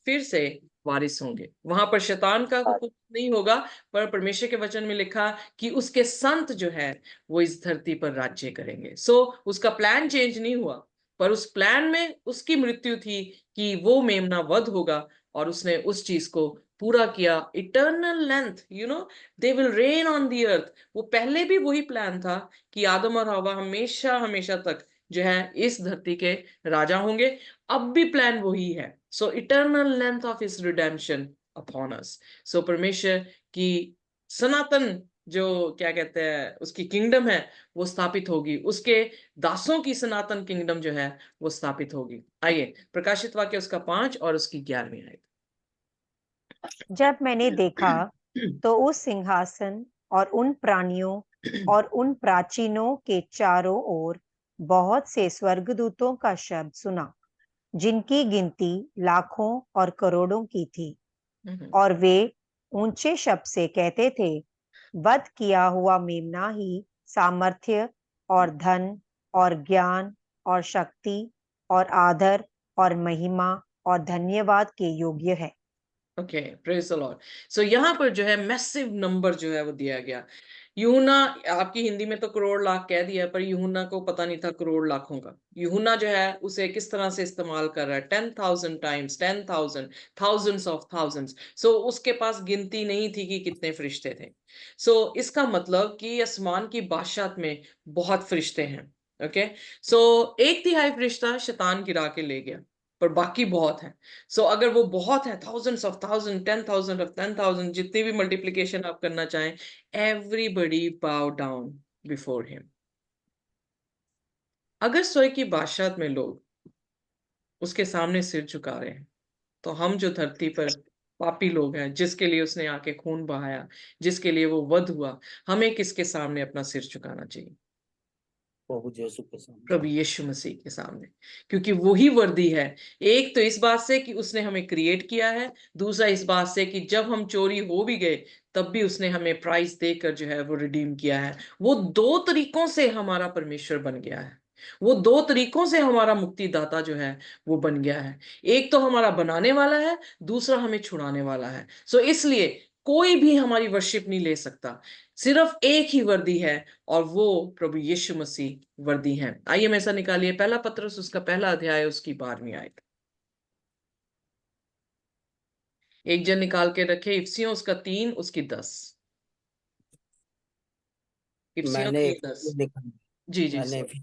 फिर से वारिस होंगे। वहां पर शैतान का हुक्म नहीं होगा, पर परमेश्वर के वचन में लिखा कि उसके संत जो है वो इस धरती पर राज्य करेंगे। सो उसका प्लान चेंज नहीं हुआ, पर उस प्लान में उसकी मृत्यु थी कि वो मेमना वध होगा, और उसने उस चीज को पूरा किया। Eternal length, they will reign on the earth. वो पहले भी वही प्लान था कि आदम और हवा हमेशा हमेशा तक जो है इस धरती के राजा होंगे। अब भी प्लान वही है। So eternal length of his redemption upon us. So परमेश्वर की सनातन जो क्या कहते हैं उसकी किंगडम है, वो स्थापित होगी, उसके दासों की सनातन किंगडम जो है वो स्थापित होगी। आइए प्रकाशित वाक्य उसका 5 और उसकी 11वीं आयत। जब मैंने देखा तो उस सिंहासन और उन प्राणियों और उन प्राचीनों के चारों ओर बहुत से स्वर्गदूतों का शब्द सुना, जिनकी गिनती लाखों और करोड़ों की थी, और वे ऊंचे शब्द से कहते थे, वध किया हुआ मेमना ही सामर्थ्य और धन और ज्ञान और शक्ति और आदर और महिमा और धन्यवाद के योग्य है। Okay, praise the Lord. So यहाँ पर जो है मैसिव नंबर जो है वो दिया गया। यूहन्ना, आपकी हिंदी में तो करोड़ लाख कह दिया, पर यूहन्ना को पता नहीं था करोड़ लाखों का। यूहन्ना जो है उसे किस तरह से इस्तेमाल कर रहा है? 10,000 टाइम्स 10,000, थाउजेंड्स ऑफ थाउजेंड्स। सो उसके पास गिनती नहीं थी कि कितने फरिश्ते थे। सो इसका मतलब कि आसमान की बादशाहत में बहुत फरिश्ते हैं। ओके, सो 1/3 फरिश्ता शैतान गिरा के ले गया, पर बाकी बहुत है। सो अगर वो बहुत है, थाउजेंड्स ऑफ थाउजेंड, 10,000 ऑफ 10,000, जितनी भी मल्टीप्लिकेशन आप करना चाहें, एवरीबडी बाउ डाउन बिफोर हिम। अगर स्वर्ग की बादशाहत में लोग उसके सामने सिर झुका रहे हैं, तो हम जो धरती पर पापी लोग हैं, जिसके लिए उसने आके खून बहाया, जिसके लिए वो वध हुआ, हमें किसके सामने अपना सिर झुकाना चाहिए? प्रभु यीशु के सामने, प्रभु यीशु मसीह के सामने, क्योंकि वो ही वर्दी है। एक तो इस बात से कि उसने हमें क्रिएट किया है, दूसरा इस बात से कि जब हम चोरी हो भी गए तब भी उसने हमें प्राइस देकर जो है वो रिडीम किया है। वो 2 तरीकों से हमारा परमेश्वर बन गया है, वो 2 तरीकों से हमारा मुक्तिदाता जो है वो बन गया है। एक तो हमारा बनाने वाला है, दूसरा हमें छुड़ाने वाला है। सो इसलिए कोई भी हमारी वर्शिप नहीं ले सकता। सिर्फ एक ही वर्दी है और वो प्रभु यीशु मसीह वर्दी है। आइए में ऐसा निकालिए पहला पत्रस उसका पहला अध्याय उसकी 12वीं आयत। एक जन निकाल के रखे इफिसियों उसका 3 उसकी 10। इफिसियों मैंने 3:10। लिखा, जी जी मैंने सर।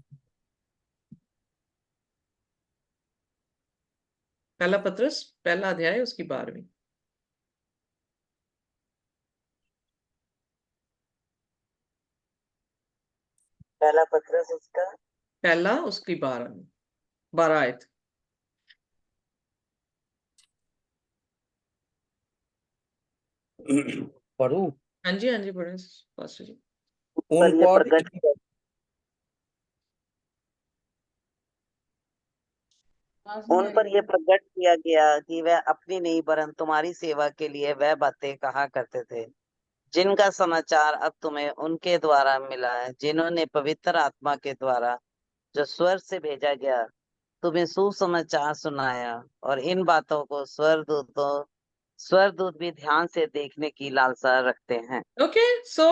पहला पत्रस पहला अध्याय उसकी 12वीं। पहला पत्रस उसका पहला उसकी 12वीं 12 आयत। पढ़ू। हाँ जी पढ़े पास्टर जी। उन पर ये पर प्रकट उन पर यह प्रकट किया गया कि वह अपनी नहीं वरन तुम्हारी सेवा के लिए वह बातें कहा करते थे, जिनका समाचार अब तुम्हें उनके द्वारा मिला है, जिन्होंने पवित्र आत्मा के द्वारा जो स्वर्ग से भेजा गया तुम्हें सुसमाचार सुनाया। और इन बातों को स्वर्गदूत भी ध्यान से देखने की लालसा रखते हैं। ओके सो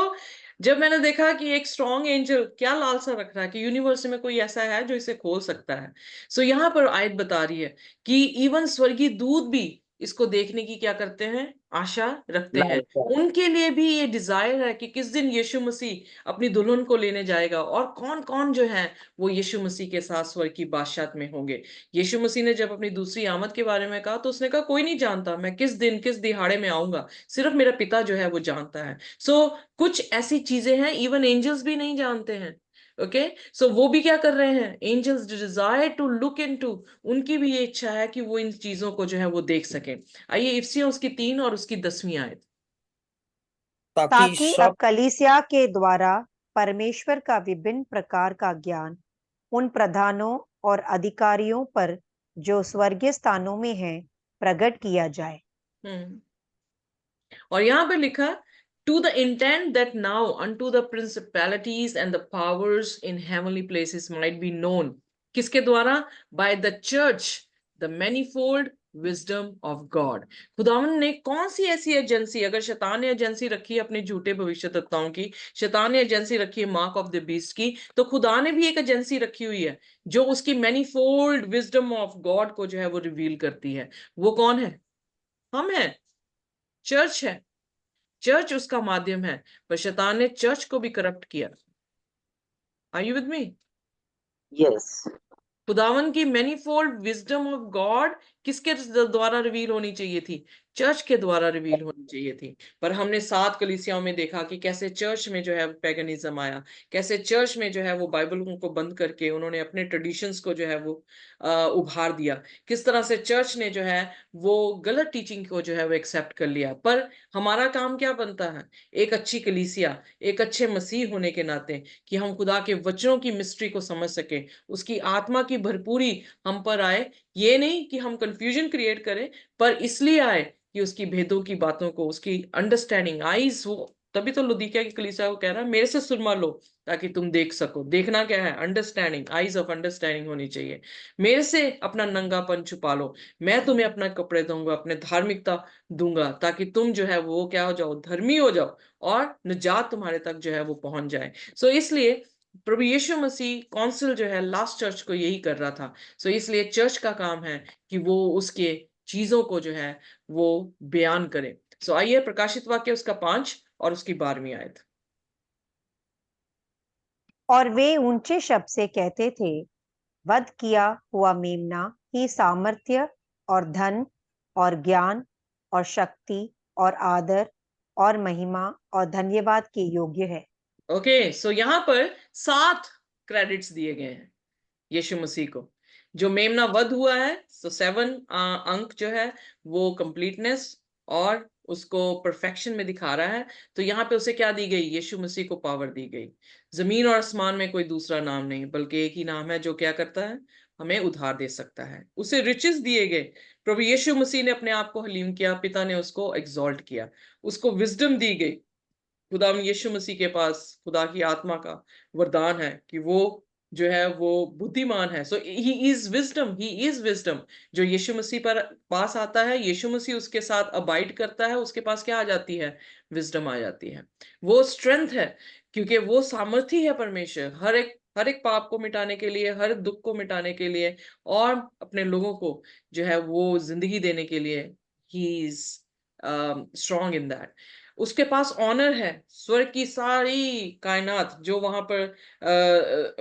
जब मैंने देखा कि एक स्ट्रॉन्ग एंजल क्या लालसा रख रहा है कि यूनिवर्स में कोई ऐसा है जो इसे खोल सकता है। सो यहाँ पर आयत बता रही है कि इवन स्वर्गीय दूत भी इसको देखने की क्या करते हैं, आशा रखते हैं। लालसा। उनके लिए भी ये डिजायर है कि किस दिन यीशु मसीह अपनी दुल्हन को लेने जाएगा और कौन कौन जो है वो यीशु मसीह के साथ स्वर्ग की बादशाहत में होंगे। यीशु मसीह ने जब अपनी दूसरी आमद के बारे में कहा तो उसने कहा कोई नहीं जानता मैं किस दिन किस दिहाड़े में आऊंगा, सिर्फ मेरा पिता जो है वो जानता है। सो कुछ ऐसी चीजें हैं इवन एंजल्स भी नहीं जानते हैं। ओके सो वो भी क्या कर रहे हैं, angels desire to look into, उनकी भी ये इच्छा है कि वो इन चीजों को जो है वो देख सके। आइए इफिसियों उसकी 3 और उसकी 10वीं आयत। ताकि ताकि अब सब कलीसिया के द्वारा परमेश्वर का विभिन्न प्रकार का ज्ञान उन प्रधानों और अधिकारियों पर जो स्वर्गीय स्थानों में हैं प्रकट किया जाए। और यहां पे लिखा to the intent that now unto the principalities and the powers in heavenly places might be known, किसके द्वारा, by the church the manifold wisdom of God. खुदावन ने कौन सी ऐसी एजेंसी, अगर शैतान ने एजेंसी रखी है अपने झूठे भविष्यद्वक्ताओं की, शैतान ने एजेंसी रखी है मार्क ऑफ द बीस्ट की, तो खुदा ने भी एक एजेंसी रखी हुई है जो उसकी मैनीफोल्ड विजडम ऑफ गॉड को जो है वो रिवील करती है। वो कौन है, हम हैं, चर्च है। चर्च उसका माध्यम है, पर शैतान ने चर्च को भी करप्ट किया। Are you with me? Yes, खुदावन की मैनीफोल्ड विजडम ऑफ गॉड किसके द्वारा रिवील होनी चाहिए थी, चर्च के द्वारा रिवील होनी चाहिए थी। पर हमने 7 कलीसियाओं में देखा कि कैसे चर्च में जो है पैगनिज्म आया, कैसे चर्च में जो है वो बाइबल को बंद करके उन्होंने अपने ट्रेडिशंस को जो है वो उभार दिया। किस तरह से चर्च ने जो है वो गलत टीचिंग को जो है वो एक्सेप्ट कर लिया। पर हमारा काम क्या बनता है, एक अच्छी कलीसिया, एक अच्छे मसीह होने के नाते, कि हम खुदा के वचनों की मिस्ट्री को समझ सके, उसकी आत्मा की भरपूरी हम पर आए। ये नहीं कि हम कंफ्यूजन क्रिएट करें, पर इसलिए आए कि उसकी भेदों की बातों को, उसकी अंडरस्टैंडिंग आईज हो। तभी तो लुदीकिया की कलीसिया को कह रहा है मेरे से सुरमा लो ताकि तुम देख सको। देखना क्या है, अंडरस्टैंडिंग, आईज ऑफ अंडरस्टैंडिंग होनी चाहिए। मेरे से अपना नंगापन छुपा लो, मैं तुम्हें अपना कपड़े दूंगा, अपने धार्मिकता दूंगा, ताकि तुम जो है वो क्या हो जाओ, धर्मी हो जाओ और निजात तुम्हारे तक जो है वो पहुंच जाए। सो इसलिए प्रभु यीशु मसीह काउंसिल जो है लास्ट चर्च को यही कर रहा था। सो इसलिए चर्च का काम है कि वो उसके चीजों को जो है वो बयान करे। सो आइए प्रकाशित वाक्य उसका 5 और उसकी 12वीं आयत। और वे ऊंचे शब्द से कहते थे, वध किया हुआ मेमना ही सामर्थ्य और धन और ज्ञान और शक्ति और आदर और महिमा और धन्यवाद के योग्य है। ओके सो यहाँ पर 7 क्रेडिट्स दिए गए हैं यीशु मसीह को। जो मेमना वध हुआ है, सो 7 अंक जो है वो कंप्लीटनेस और उसको परफेक्शन में दिखा रहा है। तो यहाँ पे उसे क्या दी गई, यीशु मसीह को पावर दी गई। जमीन और आसमान में कोई दूसरा नाम नहीं, बल्कि एक ही नाम है जो क्या करता है, हमें उधार दे सकता है। उसे रिचेस दिए गए, प्रभु यीशु मसीह ने अपने आप को हलीम किया, पिता ने उसको एग्जॉल्ट किया। उसको विजडम दी गई। खुदा यीशु मसीह के पास खुदा की आत्मा का वरदान है कि वो जो है वो बुद्धिमान है। So he is wisdom. जो यीशु मसीह पर पास आता है, यीशु मसीह उसके साथ अबाइड करता है, उसके पास क्या आ जाती है? विजडम आ जाती है। वो स्ट्रेंथ है, क्योंकि वो सामर्थी है परमेश्वर हर एक पाप को मिटाने के लिए, हर दुख को मिटाने के लिए, और अपने लोगों को जो है वो जिंदगी देने के लिए। He is strong in that. उसके पास ऑनर है। स्वर्ग की सारी कायनात जो वहां पर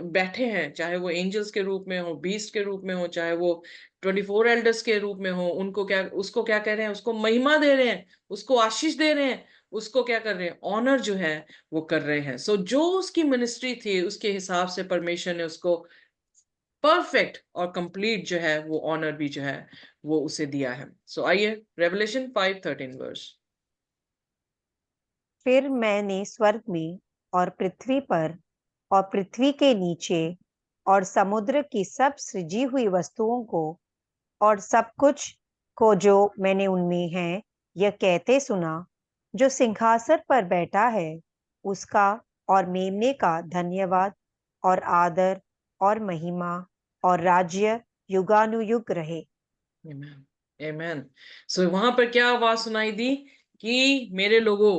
बैठे हैं, चाहे वो एंजल्स के रूप में हो, बीस्ट के रूप में हो, चाहे वो 24 एल्डर्स के रूप में हो, उसको क्या कह रहे हैं? उसको महिमा दे रहे हैं, उसको आशीष दे रहे हैं, उसको क्या कर रहे हैं? ऑनर जो है वो कर रहे हैं। सो जो उसकी मिनिस्ट्री थी, उसके हिसाब से परमेश्वर ने उसको परफेक्ट और कंप्लीट जो है वो ऑनर भी जो है वो उसे दिया है। सो आइए रेवलेशन 5:13 वर्स। फिर मैंने स्वर्ग में और पृथ्वी पर और पृथ्वी के नीचे और समुद्र की सब सृजी हुई वस्तुओं को और सब कुछ को जो मैंने उनमें है यह कहते सुना, जो सिंहासन पर बैठा है उसका और मेमने का धन्यवाद और आदर और महिमा और राज्य युगानुयुग रहे। आमेन, आमेन। सो वहां पर क्या आवाज सुनाई दी कि मेरे लोगों,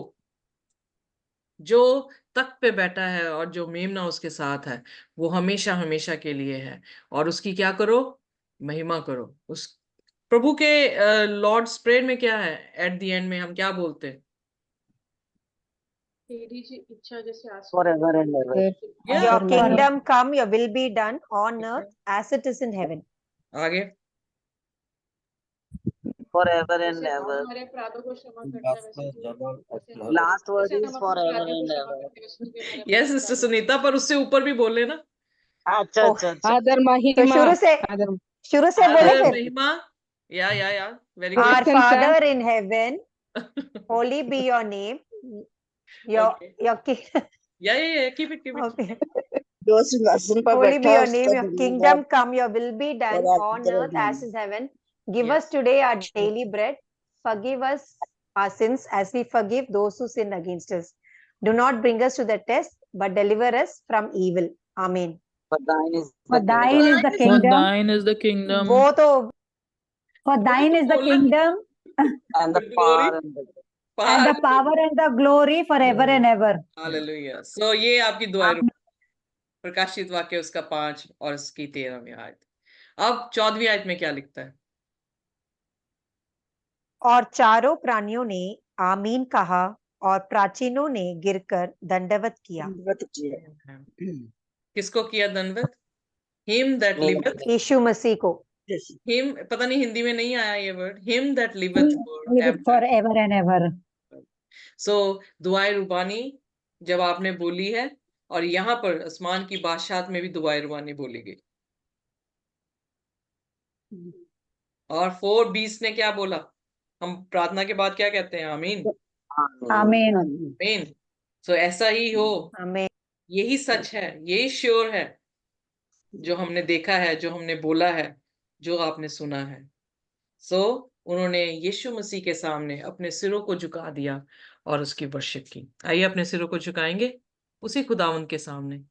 जो तख्त पे बैठा है और जो मेमना उसके साथ है, वो हमेशा हमेशा के लिए है, और उसकी क्या करो? महिमा करो। उस प्रभु के लॉर्ड्स प्रेयर में क्या है? एट द एंड में हम क्या बोलते हैं? तेरी जी इच्छा जैसे Forever and ever. Yeah. Your kingdom come, your will be done on earth as it is in heaven. आगे Forever and जैसे हम ever. हमारे अपराधों को क्षमा करते हैं वैसे तू Last word जैसे is हम अपने forever अपराधियों को and क्षमा ever. करते हैं वैसे तू भी हमारे यस सिस्टर अपराधों को सुनीता, पर उससे ऊपर भी बोले ना। अच्छा ओह, अच्छा अच्छा. आदर तो महिमा शुरू से बोले आदर फिर। महिमा, या वेरी गुड। Our प्रशंसा Father in heaven, holy be your name. Your Okay. your king, या keep it. जो सिंहासन पर holy be बैठा है your उसका name. Your धन्यवाद kingdom come, your will be done और on आदर earth as is heaven. Give Yes. us today our daily bread. Forgive us our sins as we forgive those who sin against us. Do not bring us to the test, but deliver us from evil. Amen. For thine is For the thine kingdom. is the For kingdom. thine is the kingdom वो तो For thine is the बोलना। kingdom And the The glory, power and the and the power and the glory forever and ever. Hallelujah. So ये आपकी दुआएं Amen. प्रकाशित वाक्य उसका 5 और उसकी 13वीं आयत। अब 14वीं आयत में क्या लिखता है? और चारों प्राणियों ने आमीन कहा और प्राचीनों ने गिरकर दंडवत किया। किसको किया दंडवत? Him that लिवथ। यीशु मसीह को। हिम, पता नहीं हिंदी में नहीं आया ये word, him that liveth Live it forever and ever. So दुआए रुबानी जब आपने बोली है, और यहाँ पर आसमान की बादशाहत में भी दुआए रुबानी बोली गई, और 4:20 ने क्या बोला? हम प्रार्थना के बाद क्या कहते हैं? आमीन, Amen. आमीन। सो ऐसा ही हो, हमें यही सच है, यही श्योर है, जो हमने देखा है, जो हमने बोला है, जो आपने सुना है। सो उन्होंने यीशु मसीह के सामने अपने सिरों को झुका दिया और उसकी वर्शिप की। आइए अपने सिरों को झुकाएंगे उसी खुदावंद के सामने,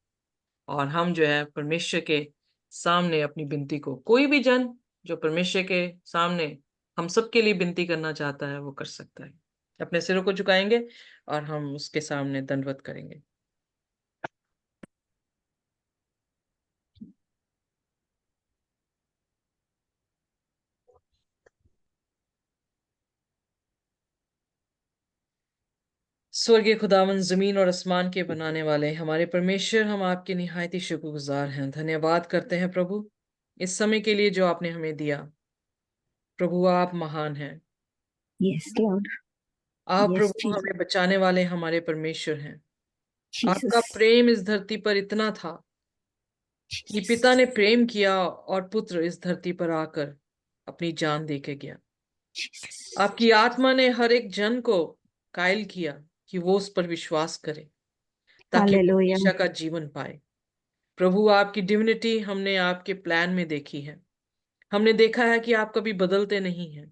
और हम जो है परमेश्वर के सामने अपनी विनती को, कोई भी जन जो परमेश्वर के सामने हम सबके लिए विनती करना चाहता है वो कर सकता है। अपने सिरों को झुकाएंगे और हम उसके सामने दंडवत करेंगे। स्वर्गीय खुदावन, जमीन और आसमान के बनाने वाले हमारे परमेश्वर, हम आपके निहायती शुक्रगुजार हैं, धन्यवाद करते हैं प्रभु इस समय के लिए जो आपने हमें दिया। प्रभु आप महान हैं। Yes, Lord. आप Yes, प्रभु Jesus. हमें बचाने वाले हमारे परमेश्वर हैं। आपका Jesus. प्रेम इस धरती पर इतना था कि पिता ने प्रेम किया और पुत्र इस धरती पर आकर अपनी जान दे के गया। आपकी आत्मा ने हर एक जन को कायल किया कि वो उस पर विश्वास करे ताकि वो Hallelujah. हमेशा का जीवन पाए। प्रभु आपकी डिविनिटी हमने आपके प्लान में देखी है। हमने देखा है कि आप कभी बदलते नहीं हैं।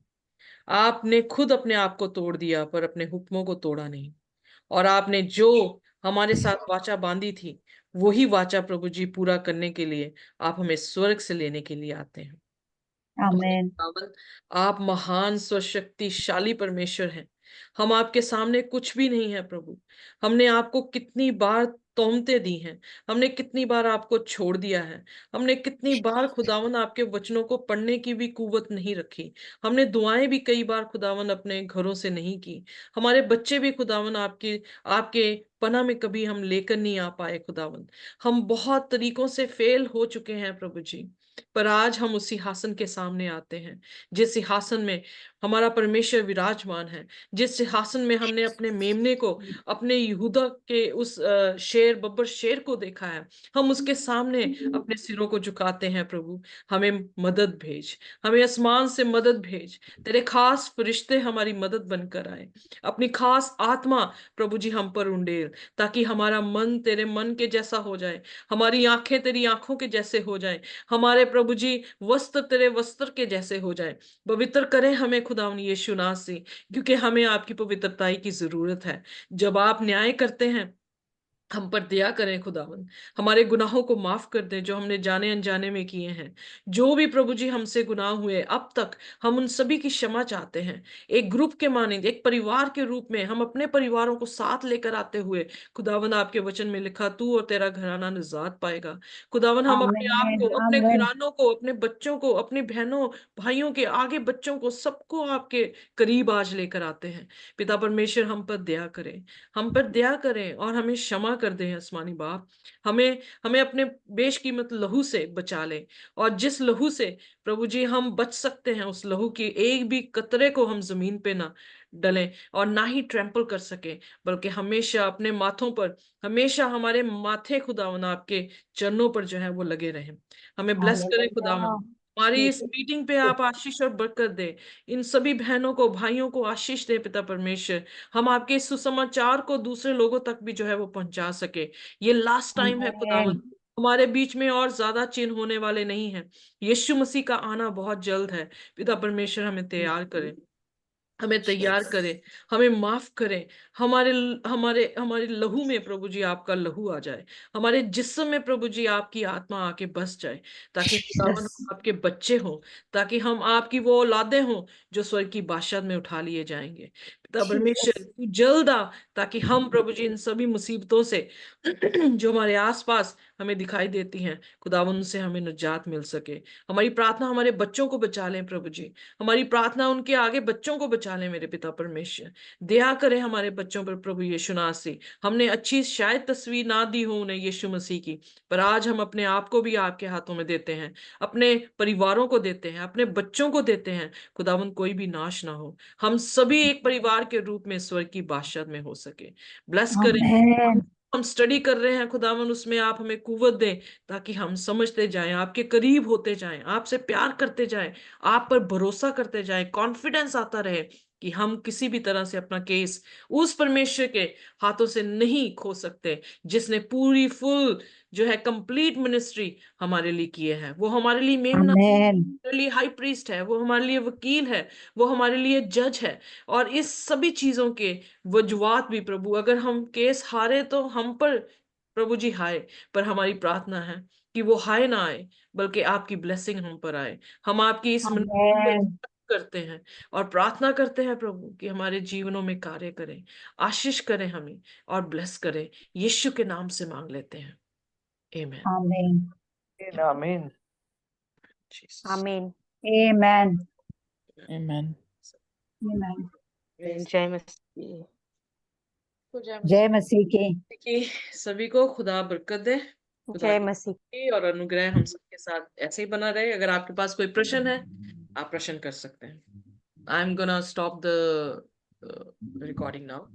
आपने खुद अपने आप को तोड़ दिया पर अपने हुक्मों को तोड़ा नहीं, और आपने जो हमारे साथ वाचा बांधी थी, वही वाचा प्रभु जी पूरा करने के लिए आप हमें स्वर्ग से लेने के लिए आते हैं। हमारे आमीन। खुदावन, आप महान स्वशक्तिशाली परमेश्वर हैं। हम आपके सामने कुछ भी नहीं है प्रभु। हमने आपको कितनी बार तोहमतें दी हैं, हमने कितनी बार आपको छोड़ दिया है, हमने कितनी बार खुदावन आपके वचनों को पढ़ने की भी कुवत नहीं रखी, हमने दुआएं भी कई बार खुदावन अपने घरों से नहीं की, हमारे बच्चे भी खुदावन आपके आपके पनाह में कभी हम लेकर नहीं आ पाए खुदावन। हम बहुत तरीकों से फेल हो चुके हैं प्रभु जी, पर आज हम उस सिंहासन के सामने आते हैं, जिस सिंहासन में हमारा परमेश्वर विराजमान है, जिस सिंहासन में हमने अपने मेमने को, अपने यहूदा के उस शेर बब्बर शेर को देखा है। हम उसके सामने अपने सिरों को झुकाते हैं प्रभु, हमें मदद भेज, हमें आसमान से मदद भेज, तेरे खास फरिश्ते हमारी मदद बनकर आए, अपनी खास आत्मा प्रभु जी हम पर उंडेल, ताकि हमारा मन तेरे मन के जैसा हो जाए, हमारी आंखें तेरी आंखों के जैसे हो जाए, हमारे प्रभु जी वस्त्र तेरे वस्त्र के जैसे हो जाए। पवित्र करें हमें खुदावन यीशु नासरी, क्योंकि हमें आपकी पवित्रताई की जरूरत है। जब आप न्याय करते हैं, हम पर दया करें खुदावन, हमारे गुनाहों को माफ कर दें जो हमने जाने अनजाने में किए हैं। जो भी प्रभु जी हमसे गुनाह हुए अब तक, हम उन सभी की क्षमा चाहते हैं। एक ग्रुप के मानिंद, एक परिवार के रूप में हम अपने परिवारों को साथ लेकर आते हुए, खुदावन आपके वचन में लिखा तू और तेरा घराना निजात पाएगा। खुदावन हम अपने आप आमीन। को, अपने आमीन। घरानों को, अपने बच्चों को, अपनी बहनों भाइयों के आगे बच्चों को, सबको आपके करीब आज लेकर आते हैं। पिता परमेश्वर हम पर दया करें, हम पर दया करें और हमें क्षमा कर दें आसमानी बाप। हमें हमें अपने बेशकीमत लहू से बचा लें, और जिस लहू से प्रभु जी हम बच सकते हैं, उस लहू की एक भी कतरे को हम जमीन पे ना डलें और ना ही ट्रैम्पल कर सके, बल्कि हमेशा अपने माथों पर, हमेशा हमारे माथे खुदावन आपके चरणों पर जो है वो लगे रहें। हमें ब्लेस करें खुदावन, हमारी इस मीटिंग पे आप आशीष और बरकत दे, इन सभी बहनों को भाइयों को आशीष दे पिता परमेश्वर। हम आपके इस सुसमाचार को दूसरे लोगों तक भी जो है वो पहुंचा सके। ये लास्ट टाइम है खुदावन, हमारे बीच में और ज्यादा चिन्ह होने वाले नहीं है। यीशु मसीह का आना बहुत जल्द है। पिता परमेश्वर हमें तैयार करें, हमें तैयार करें, हमें माफ करें। हमारे हमारे हमारे लहू में प्रभु जी आपका लहू आ जाए, हमारे जिस्म में प्रभु जी आपकी आत्मा आके बस जाए, ताकि खुदावन हम आपके बच्चे हों, ताकि हम आपकी वो औलादे हों जो स्वर्ग की बादशाह में उठा लिए जाएंगे। पिता परमेश्वर तू जल्द आ, ताकि हम प्रभु जी इन सभी मुसीबतों से जो हमारे आसपास हमें दिखाई देती हैं, खुदावन से हमें निजात मिल सके। हमारी प्रार्थना हमारे बच्चों को बचा लें प्रभु जी, हमारी प्रार्थना उनके आगे बच्चों को बचा ले मेरे पिता परमेश्वर। दया करें हमारे बच्चों पर प्रभु यीशु नासरी। हमने अच्छी शायद तस्वीर ना दी हो उन्हें यीशु मसीह की, पर आज हम अपने आप को भी आपके हाथों में देते हैं, अपने परिवारों को देते हैं, अपने बच्चों को देते हैं। खुदावन कोई भी नाश ना हो, हम सभी एक परिवार के रूप में स्वर्ग की बादशाह में हो सके। ब्लेस करें। हम स्टडी कर रहे हैं खुदावन, उसमें आप हमें कुव्वत दें, ताकि हम समझते जाएं, आपके करीब होते जाएं, आपसे प्यार करते जाएं, आप पर भरोसा करते जाएं, कॉन्फिडेंस आता रहे कि हम किसी भी तरह से अपना केस उस परमेश्वर के हाथों से नहीं खो सकते, जिसने पूरी फुल जो है कंप्लीट मिनिस्ट्री हमारे लिए किए है। वो हमारे लिए मेमना, हमारे लिए हाई प्रीस्ट है, वो हमारे लिए वकील है, वो हमारे लिए जज है। और इस सभी चीजों के वजुवात भी प्रभु, अगर हम केस हारे तो हम पर प्रभु जी हाय, पर हमारी प्रार्थना है कि वो हाय ना आए, बल्कि आपकी ब्लेसिंग हम पर आए। हम आपकी इस करते हैं और प्रार्थना करते हैं प्रभु कि हमारे जीवनों में कार्य करें, आशीष करें हमें और ब्लेस करें। यीशु के नाम से मांग लेते हैं, आमीन। Amen. Amen. आमीन। Amen. आमीन। Amen. जय मसीह। तो जय जय मसीह की। कि सभी को खुदा बरकत दे, खुदा जय की मसीह। शांति और अनुग्रह हम सबके साथ ऐसे ही बना रहे। अगर आपके पास कोई प्रश्न है, आप प्रश्न कर सकते हैं। I am gonna stop the recording now.